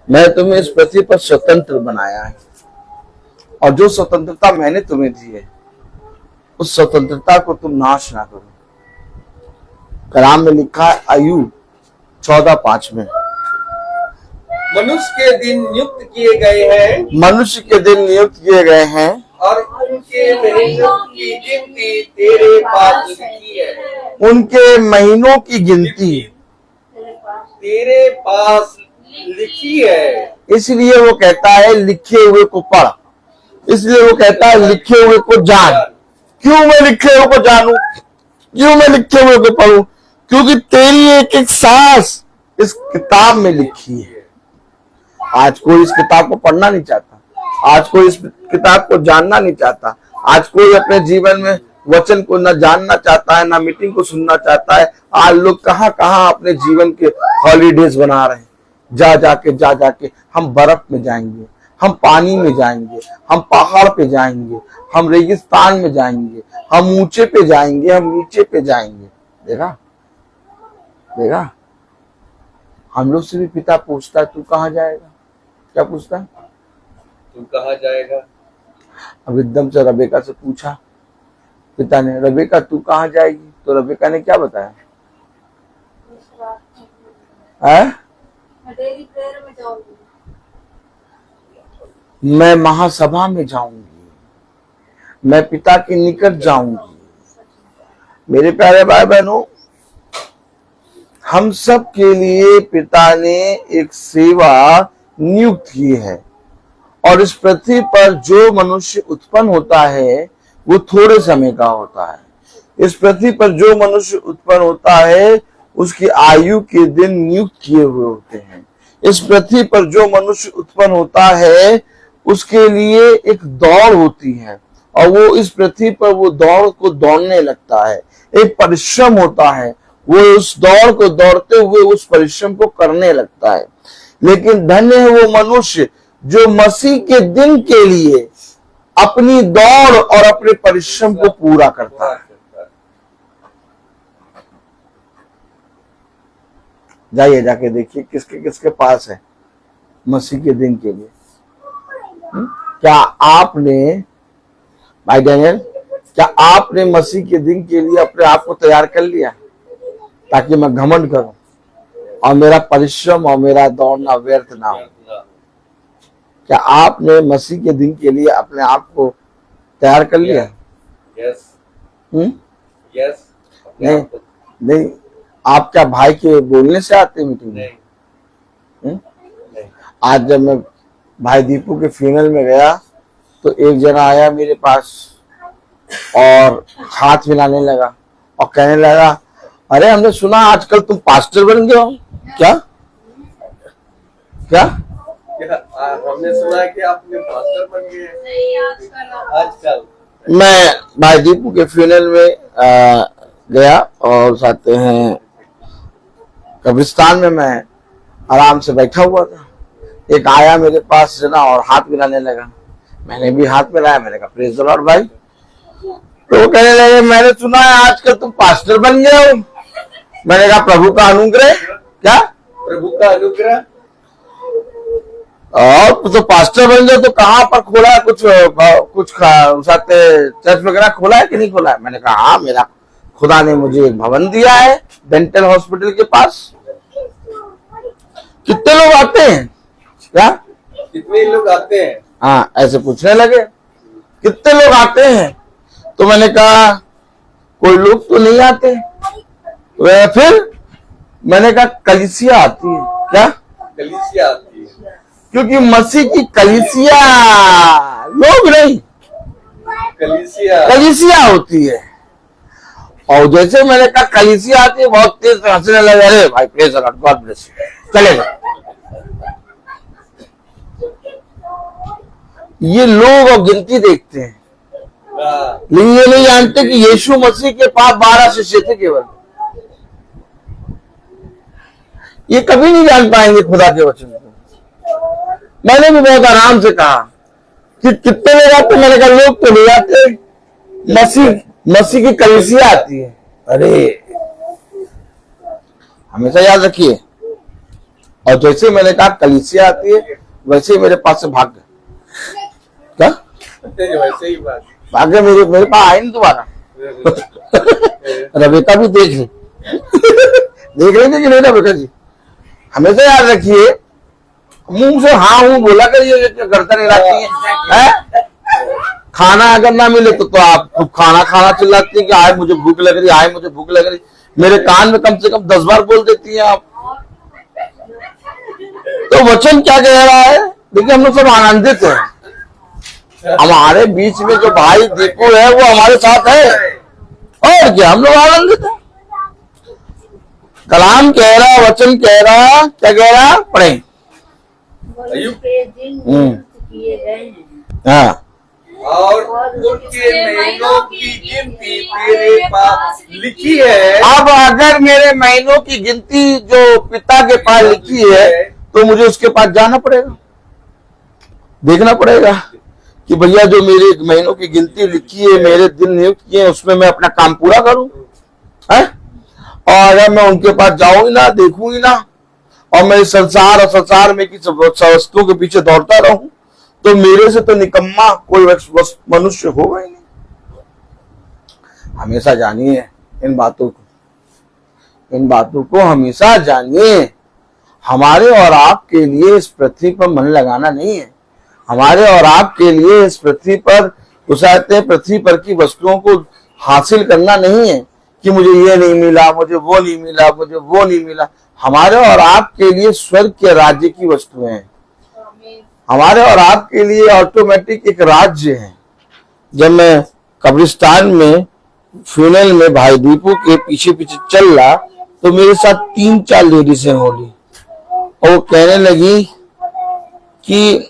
मैं तुम्हें इस पृथ्वी पर स्वतंत्र बनाया है, और जो स्वतंत्रता मैंने तुम्हें दी है उस स्वतंत्रता को तुम नाश ना करो। कलाम में लिखा है आयु 14:5 में, मनुष्य के दिन नियुक्त किए गए हैं, मनुष्य के दिन नियुक्त किए गए हैं और उनके महीनों की गिनती तेरे पास लिखी है। उनके महीनों की गिनती तेरे पास लिखी है। इसलिए वो कहता है लिखे हुए को पढ़, इसलिए वो कहता है लिखे हुए को जान। क्यों मैं लिखे हुए को जानूं? क्यों मैं लिखे हुए को पढ़ूं? क्योंकि तेरी एक एक सांस इस किताब में लिखी है। आज कोई इस किताब को पढ़ना नहीं चाहता, आज कोई इस किताब को जानना नहीं चाहता, आज कोई अपने जीवन में वचन को न जानना चाहता है, ना मीटिंग को सुनना चाहता है। आज लोग कहां कहां अपने जीवन के हॉलीडेज बना रहे हैं। जा जाके हम बर्फ में जाएंगे, हम पानी में जाएंगे, हम पहाड़ पे जाएंगे, हम रेगिस्तान में जाएंगे, हम ऊंचे पे जाएंगे, हम नीचे पे जाएंगे। देखा हम लोग से भी पिता पूछता है तू कहां जाएगा? क्या पूछता है? तू कहां जाएगा? अब एकदम से रबेका से पूछा पिता ने, रबेका तू कहां जाएगी? तो रबेका ने क्या बताया? मैं महासभा में जाऊंगी, मैं पिता के निकट जाऊंगी। मेरे प्यारे भाई बहनों, हम सब के लिए पिता ने एक सेवा नियुक्त की है, और इस पृथ्वी पर जो मनुष्य उत्पन्न होता है वो थोड़े समय का होता है। इस पृथ्वी पर जो मनुष्य उत्पन्न होता है उसकी आयु के दिन नियुक्त किए हुए होते हैं। इस पृथ्वी पर जो मनुष्य उत्पन्न होता है उसके लिए एक दौड़ होती है, और वो इस पृथ्वी पर वो दौड़ को दौड़ने लगता है। एक परिश्रम होता है, वो उस दौड़ को दौड़ते हुए उस परिश्रम को करने लगता है। लेकिन धन्य है वो मनुष्य जो मसीह के दिन के लिए अपनी दौड़ और अपने परिश्रम को पूरा करता है। जाइए जाके देखिए किसके किसके पास है मसीह के दिन के लिए। क्या आपने भाई डैनियल, क्या आपने मसीह के दिन के लिए अपने आप को तैयार कर लिया ताकि मैं घमंड करूं और मेरा परिश्रम और मेरा दौड़ना व्यर्थ ना हो? क्या आपने मसीह के दिन के लिए अपने आप को तैयार कर लिया? यस हम्म? यस। नहीं नहीं, आप क्या भाई के बोलने से आते मीटिंग में? नहीं हम्म? नहीं। आज जब मैं भाई दीपू के फ्यूनरल में गया तो एक जना आया मेरे पास और हाथ मिलाने लगा और कहने लगा, अरे हमने सुना आजकल तुम पास्टर बन गए हो। क्या क्या? हमने सुना है कि आपने पास्टर बन गए हैं। आजकल मैं भाई दीपू के फ्यूनरल में गया और साथे हैं कब्रिस्तान में मैं आराम से बैठा हुआ था। एक आया मेरे पास जना और हाथ मिलाने लगा। मैंने भी हाथ मिलाया। मैंने कहा प्रेज द लॉर्ड भाई। तो वो कहने लगे, मैंने सुना है आजकल तुम पास्टर बन गए हो। मैंने कहा प्रभु का अनुग्रह। क्या? प्रभु का अनुग्रह। और तो पास्टर बन गए तो कहाँ पर खोला है? कुछ चर्च वगैरह खोला है कि नहीं खोला है? मैंने कहा हाँ, मेरा खुदा ने मुझे एक भवन दिया है डेंटल हॉस्पिटल के पास। कितने लोग आते हैं? क्या? कितने लोग आते हैं? हाँ, ऐसे पूछने लगे कितने लोग आते हैं। तो मैंने कहा कोई लोग तो नहीं आते। फिर मैंने कहा कलीसिया आती है। क्या? कलीसिया आती है। क्योंकि मसीह की कलीसिया लोग नहीं, कलीसिया होती है। और जैसे मैंने कहा कलीसिया आती है, बहुत तेज से हंसने लगे। अरे भाई praise the Lord, God bless you, चलेगा। ये लोग अब गिनती देखते हैं, लेकिन ये नहीं जानते कि यीशु मसीह के पास 12 शिष्य थे केवल। ये कभी नहीं जान पाएंगे खुदा के वचन को। मैंने भी बहुत आराम से कहा कि कितने लोग आते। मैंने कहा लोग तो नहीं आते, मसीह की कलीसिया आती है। अरे हमेशा याद रखिए। और जैसे मैंने कहा कलीसिया आती है, वैसे ही मेरे पास से भाग गए। क्या? वैसे ही बात भाग गए, मेरे पास आए नहीं दोबारा। रबेका भी देख ली देख लेंगे कि नहीं रबेका जी? हमेशा याद रखिए, मुंह से हाँ हूं बोला करिए, करता नहीं रहती है। खाना अगर ना मिले तो आप खूब खाना चिल्लाती है कि आए मुझे भूख लग रही, आए मुझे भूख लग रही। मेरे कान में कम से कम 10 बार बोल देती हैं आप। तो वचन क्या कह रहा है? देखिए हम लोग सब आनंदित हैं। हमारे बीच में जो भाई दीपू है वो हमारे साथ है, और क्या हम लोग आनंदित हैं। कलाम कह रहा, वचन कह रहा, क्या कह रहा? पढ़े। हाँ, और उनके महीनों की गिनती तेरे पास लिखी है। अब अगर मेरे महीनों की गिनती जो पिता के पास लिखी है तो मुझे उसके पास जाना पड़ेगा, देखना पड़ेगा कि भैया जो मेरे महीनों की गिनती लिखी है, मेरे दिन नियुक्त किए हैं, उसमें मैं अपना काम पूरा करूं है। और अगर मैं उनके पास जाऊं ही ना, देखूं ही ना, और मैं संसार और संसार में किसी वस्तुओं के पीछे दौड़ता रहूं, तो मेरे से तो निकम्मा कोई मनुष्य होगा ही नहीं। हमेशा जानिए इन बातों को हमेशा जानिए। हमारे और आपके लिए इस पृथ्वी पर मन लगाना नहीं है। हमारे और आपके लिए इस पृथ्वी पर पृथ्वी पर की वस्तुओं को हासिल करना नहीं है कि मुझे ये नहीं मिला, मुझे वो नहीं मिला, मुझे वो नहीं मिला। हमारे और आपके लिए स्वर्ग के राज्य की वस्तुएं हैं। हमारे और आपके लिए ऑटोमेटिक एक राज्य है। जब मैं कब्रिस्तान में फ्यूनरल में भाई दीपू के पीछे पीछे चल रहा तो मेरे साथ 3-4 लेडीजें होली, और वो कहने लगी कि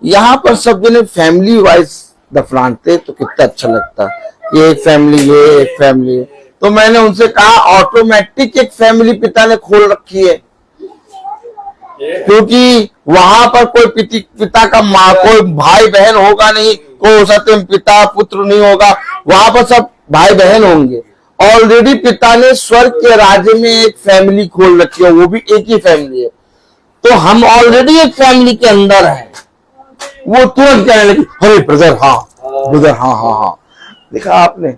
यहाँ पर सब जने फैमिली वाइज दफनाते तो कितना अच्छा लगता, ये एक फैमिली, ये एक फैमिली। तो मैंने उनसे कहा ऑटोमेटिक एक फैमिली पिता ने खोल रखी है, क्योंकि वहां पर कोई पिता का माँ, कोई भाई बहन होगा नहीं, कोई सत्य पिता पुत्र नहीं होगा, वहां पर सब भाई बहन होंगे। ऑलरेडी पिता ने स्वर्ग के राज्य में एक फैमिली खोल रखी है, वो भी एक ही फैमिली है। तो हम ऑलरेडी एक फैमिली के अंदर है। वो तुरंत कहने लगी, अरे ब्रदर हाँ, ब्रदर हाँ हाँ हाँ। देखा आपने,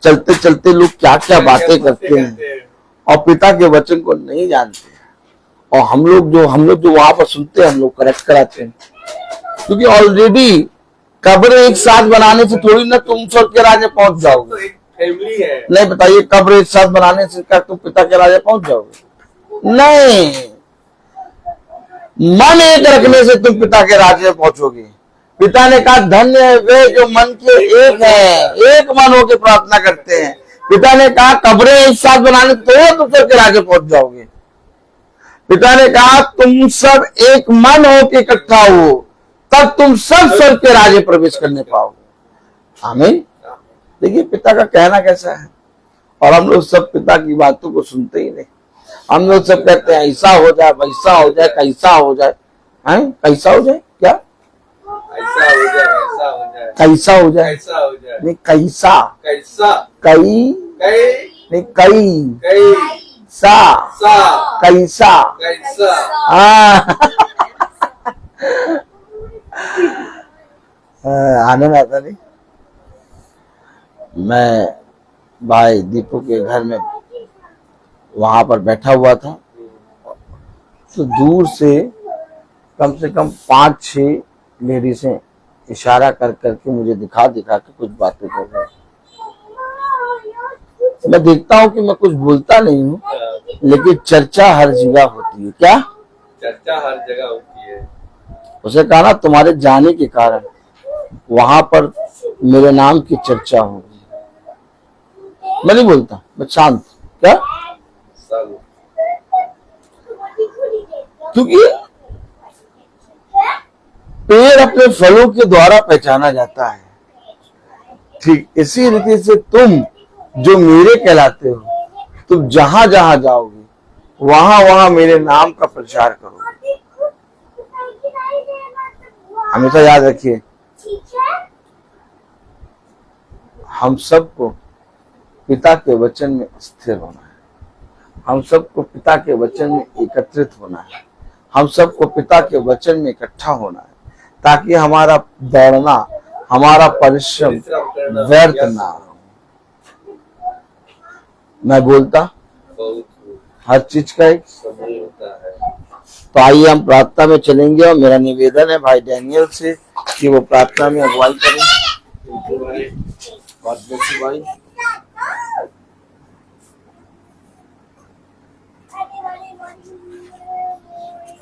चलते चलते लोग क्या क्या बातें करते हैं और पिता के वचन को नहीं जानते। और हम लोग जो वहां पर सुनते हैं हम लोग करेक्ट कराते हैं, क्योंकि ऑलरेडी कब्र एक साथ बनाने से थोड़ी ना तुम स्वर्ग के राज्य पहुंच जाओगे। तो एक फैमिली है। नहीं बताइए, कब्र एक साथ बनाने से क्या तुम पिता के राज्य पहुंच जाओगे? नहीं, मन एक रखने से तुम पिता के राज्य में पहुंचोगे। पिता ने कहा धन्य है वे जो मन के एक है, एक मन होकर प्रार्थना करते हैं। पिता ने कहा कब्रें एक साथ बनाने तो तुम स्वर्ग के राज्य पहुंच जाओगे। पिता ने कहा तुम सब एक मन होकर इकट्ठा हो, तब तुम सब स्वर्ग के राज्य प्रवेश करने पाओगे। आमीन। देखिए पिता का कहना कैसा है, और हम लोग सब पिता की बातों को सुनते ही नहीं। हम लोग सब कहते हैं ऐसा हो जाए, वैसा हो जाए, कैसा हो जाए, हैं कैसा हो जाए, क्या ऐसा हो जाए, वैसा हो जाए, कैसा हो जाए, कैसा हो जाए, नहीं कैसा, कैसा, कई कई, नहीं कई कई, सा सा, कैसा, कैसा। हाँ आनंद आता नहीं। मैं भाई दीपू के घर में वहां पर बैठा हुआ था, तो दूर से कम 5-6 लेडीजें इशारा कर करके मुझे दिखा के कुछ बातें कर रहे हैं। मैं देखता हूँ कि मैं कुछ बोलता नहीं हूँ, लेकिन चर्चा हर जगह होती है। क्या चर्चा हर जगह होती है। उसे कहा ना तुम्हारे जाने के कारण वहां पर मेरे नाम की चर्चा होगी। मैं नहीं बोलता, मैं शांत। क्या सब क्योंकि पेड़ अपने फलों के द्वारा पहचाना जाता है। ठीक इसी रीति से तुम जो मेरे कहलाते हो, तुम जहां जहां जाओगे वहां वहां मेरे नाम का प्रचार करोगे। हमेशा याद रखिए, हम सबको पिता के वचन में स्थिर होना है, हम सबको पिता के वचन में एकत्रित होना है, हम सबको पिता के वचन में इकट्ठा होना है, ताकि हमारा दौड़ना, हमारा परिश्रम व्यर्थ ना हो। मैं बोलता बहुत हर चीज का एक समय होता है। तो आइए हम प्रार्थना में चलेंगे, और मेरा निवेदन है भाई डैनियल से कि वो प्रार्थना में अगुवाई करें। भाई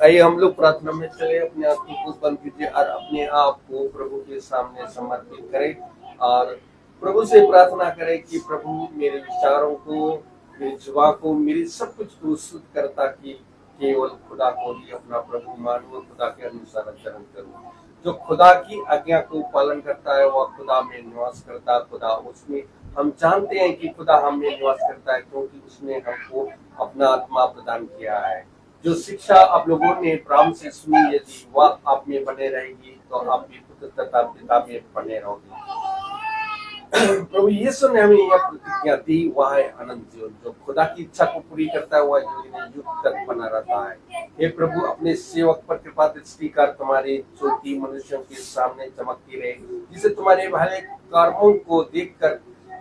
आइए हम लोग प्रार्थना में चले, अपने आंखों को बंद कीजिए और अपने आप को प्रभु के सामने समर्पित करें और प्रभु से प्रार्थना करें कि प्रभु मेरे विचारों को, मेरी जुबान को, मेरी सब कुछ को शुद्ध करता कि केवल खुदा को ही अपना प्रभु मानूं, खुदा के अनुसार आचरण करूं। जो खुदा की आज्ञा को पालन करता है वह खुदा में निवास करता, खुदा उसमें। हम जानते हैं कि खुदा हम में निवास करता है क्योंकि उसने हमको अपना आत्मा प्रदान किया है। जो शिक्षा आप लोगों ने प्रारंभ से सुनी, यदि वह आप में बने रहेगी तो आप भी पुत्र तथा पिता में बने रहोगे। प्रभु यीशु ने हमें यह प्रतिज्ञा दी, वह है अनंत जीवन। जो खुदा की इच्छा को पूरी करता है वह युग तक बना रहता है। हे प्रभु, अपने सेवक पर कृपा दृष्टि कर तुम्हारे ज्योति मनुष्यों के सामने चमकती रहे, जिसे तुम्हारे भले कर्मों को देखकर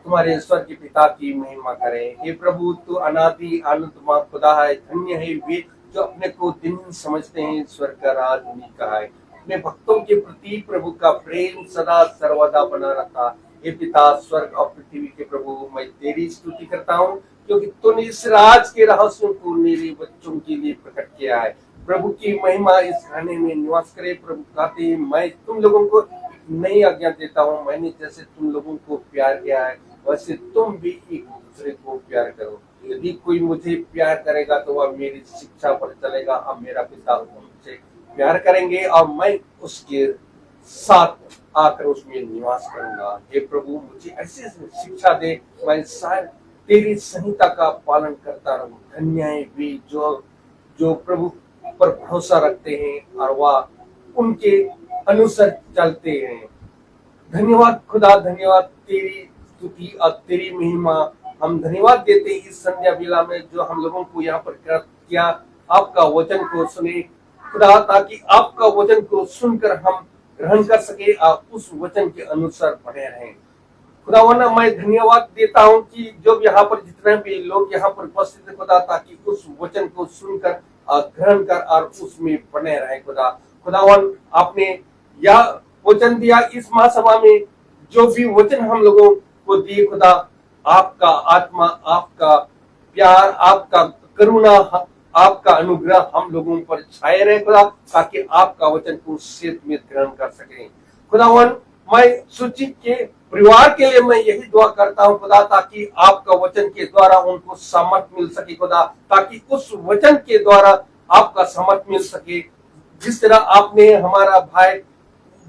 तुम्हारे ईश्वर के पिता की महिमा करें। हे प्रभु, तू अनादि अनंत खुदा है। धन्य है वे जो अपने को दिन समझते हैं, ईश्वर का राज उन्हीं का है। अपने भक्तों के प्रति प्रभु का प्रेम सदा सर्वदा बना रहता। हे पिता, स्वर्ग और पृथ्वी के प्रभु, मैं तेरी स्तुति करता हूँ क्योंकि तूने इस राज के रहस्यों को मेरे बच्चों के लिए प्रकट किया है। प्रभु की महिमा इस खाने में निवास करे। प्रभु कहते हैं, मैं तुम लोगों को नई आज्ञा देता हूँ, मैंने जैसे तुम लोगों को प्यार किया है वैसे तुम भी एक दूसरे को प्यार करो। यदि कोई मुझे प्यार करेगा तो वह मेरी शिक्षा पर चलेगा और मेरा पिता मुझसे प्यार करेंगे और मैं उसके साथ आकर उसमें निवास करूंगा। हे प्रभु, मुझे ऐसी शिक्षा दे मैं शायद तेरी संहिता का पालन करता रहूं। धन्य है वे जो प्रभु पर भरोसा रखते हैं और वह उनके अनुसार चलते हैं। धन्यवाद खुदा, धन्यवाद, तेरी स्तुति और तेरी महिमा हम धन्यवाद देते हैं इस संध्या बेला में जो हम लोगों को यहाँ पर किया, आपका वचन को सुने खुदा, ताकि आपका वचन को सुनकर हम ग्रहण कर सके और उस वचन के अनुसार बने रहें। खुदावंद, मैं धन्यवाद देता हूँ कि जो यहाँ पर जितने भी लोग यहाँ पर उपस्थित है खुदा, ताकि उस वचन को सुनकर ग्रहण कर और उसमें बने रहे खुदा। खुदावन आपने यह वचन दिया इस महासभा में, जो भी वचन हम लोगों को दिए खुदा, आपका आत्मा, आपका प्यार, आपका करुणा, आपका अनुग्रह हम लोगों पर छाए रहे खुदा, ताकि आपका वचन को सेहत में ग्रहण कर सकें खुदावन। मैं सूची के परिवार के लिए मैं यही दुआ करता हूं खुदा, ताकि आपका वचन के द्वारा उनको सामर्थ मिल सके खुदा, ताकि उस वचन के द्वारा आपका सामर्थ मिल सके। जिस तरह आपने हमारा भाई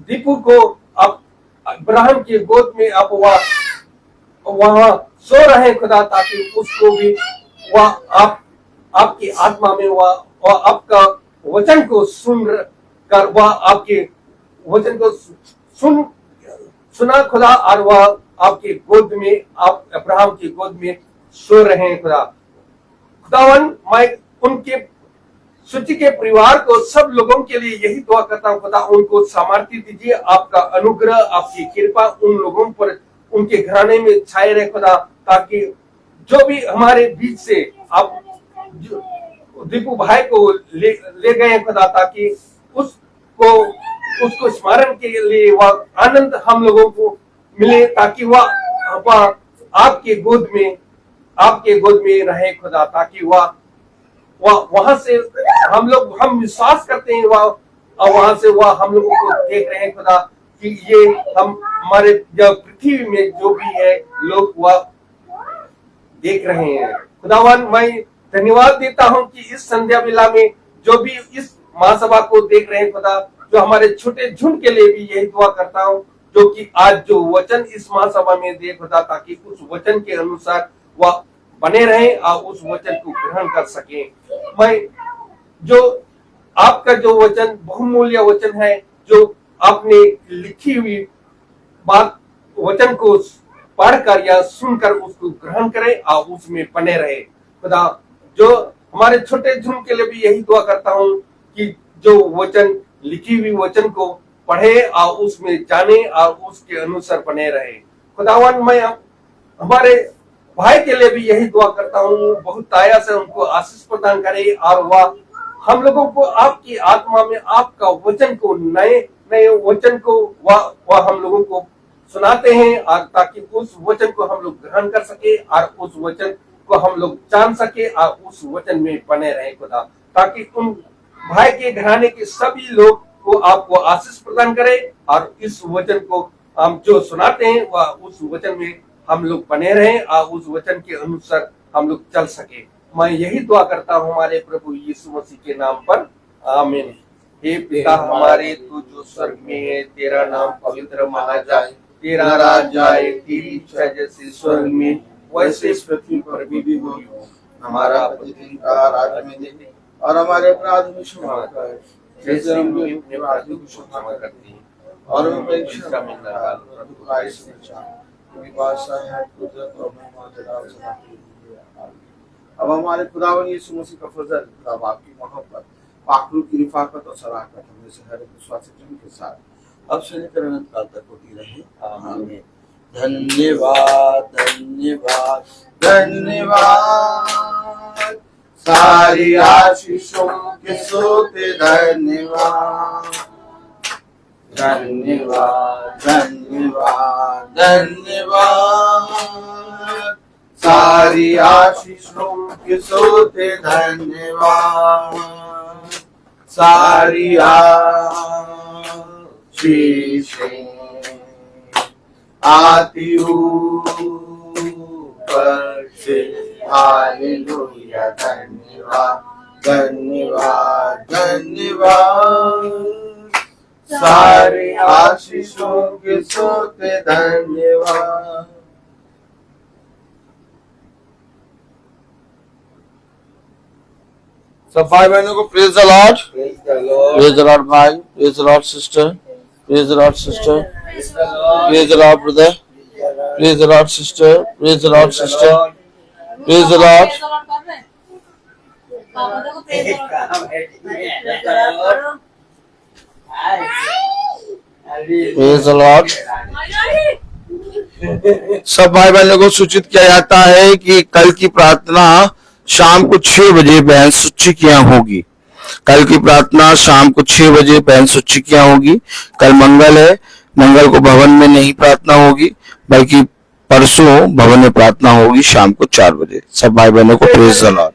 दीपू को आप इब्राहिम की गोद में आप वहां सो रहे खुदा, ताकि उसको भी वह आपकी आत्मा में वह आपका वचन को सुन कर वह आपके वचन को सुना खुदा, और वह आपकी गोद में, आप अब्राहम की गोद में सो रहे हैं खुदा। खुदावन मैं उनके सूची के परिवार को, सब लोगों के लिए यही दुआ करता हूं खुदा, उनको सामर्थ्य दीजिए, आपका अनुग्रह, आपकी कृपा उन लोगों पर, उनके घराने में छाए रहे खुदा, ताकि जो भी हमारे बीच से आप दीपू भाई को ले गए खुदा, ताकि उसको स्मरण के लिए वह आनंद हम लोगों को मिले, ताकि वह आपके गोद में रहे खुदा, ताकि वह वहां से हम विश्वास करते हैं, वहां से वह हम लोगों को देख रहे हैं खुदा, कि ये हमारे पृथ्वी में जो भी है लोग वह देख रहे हैं खुदावन। मैं धन्यवाद देता हूं कि इस संध्या बेला में जो भी इस महासभा को देख रहे हैं खुदा, जो हमारे छोटे झुंड के लिए भी यही दुआ करता हूं, जो कि आज जो वचन इस महासभा में दे खुदा, ताकि उस वचन के अनुसार वह बने रहे और उस वचन को ग्रहण कर सके। मैं जो आपका जो वचन बहुमूल्य वचन है, जो आपने लिखी हुई बात वचन को पढ़कर या सुनकर उसको ग्रहण करें और उसमें बने रहे खुदा। जो हमारे छोटे झुंड के लिए भी यही दुआ करता हूं कि जो वचन लिखी हुई वचन को पढ़े और उसमें जाने और उसके अनुसार बने रहे खुदावन। मैं हमारे भाई के लिए भी यही दुआ करता हूँ, बहुत दया से उनको आशीष प्रदान करे, और वह हम लोगों को आपकी आत्मा में आपका वचन को, नए वचन को वह हम लोगों को सुनाते हैं, और ताकि उस वचन को हम लोग ग्रहण कर सके और उस वचन को हम लोग जान सके और उस वचन में बने रहे खुदा, ताकि उन भाई के घराने के सभी लोग को आपको आशीष प्रदान करे, और इस वचन को हम जो सुनाते हैं वह उस वचन में हम लोग बने रहें और उस वचन के अनुसार हम लोग चल सके। मैं यही दुआ करता हूँ हमारे प्रभु यीशु मसीह के नाम पर, आमीन। हे पिता हमारे, तू जो स्वर्ग में है, तेरा नाम पवित्र माना जाए, तेरा राज्य आए, तेरी इच्छा जैसे स्वर्ग में वैसे पृथ्वी पर भी हो। हमारा प्रतिदिन का आज में दे, और हमारे अपराध में क्षमा कर, जैसे हम भी अपने अपराधियों को क्षमा करते हैं, और हमें परीक्षा में न डाल, परंतु बुराई से बचा। तेरी बादशाही है, कुदरत और महिमा तेरा सदा के लिए। आमीन। अब हमारे खुदावन यीशु मसीह का फजल, अब आपकी मोहब्बत, पाकरू की रिफाकत और सलाहत हमें से हर एक विश्वासी जन के साथ अब से लेकर अनंत काल तक होती रहे। आमीन। धन्यवाद धन्यवाद धन्यवाद, सारी आशीषों के सोते धन्यवाद धन्यवाद धन्यवाद धन्यवाद, सारी आशीषों के सोते धन्यवाद, सारी आशीषें आती ऊपर से। हालेलुया, धन्यवाद धन्यवाद धन्यवाद, सारे आशीषों के सोते धन्यवाद। सब भाई बहनों को praise the Lord, praise the Lord भाई, praise the Lord sister, praise the Lord sister, praise the Lord brother, praise the Lord sister, praise the Lord sister, praise the Lord. Praise the Lord. सब भाई बहनों को सूचित किया जाता है कि कल की प्रार्थना शाम को 6 बजे बहन सुच्ची की यहाँ होगी। कल की प्रार्थना शाम को 6 बजे बहन सुच्ची की यहाँ होगी। कल मंगल है, मंगल को भवन में नहीं प्रार्थना होगी, बल्कि परसों भवन में प्रार्थना होगी शाम को 4 बजे। सब भाई बहनों को प्रेज द लॉर्ड।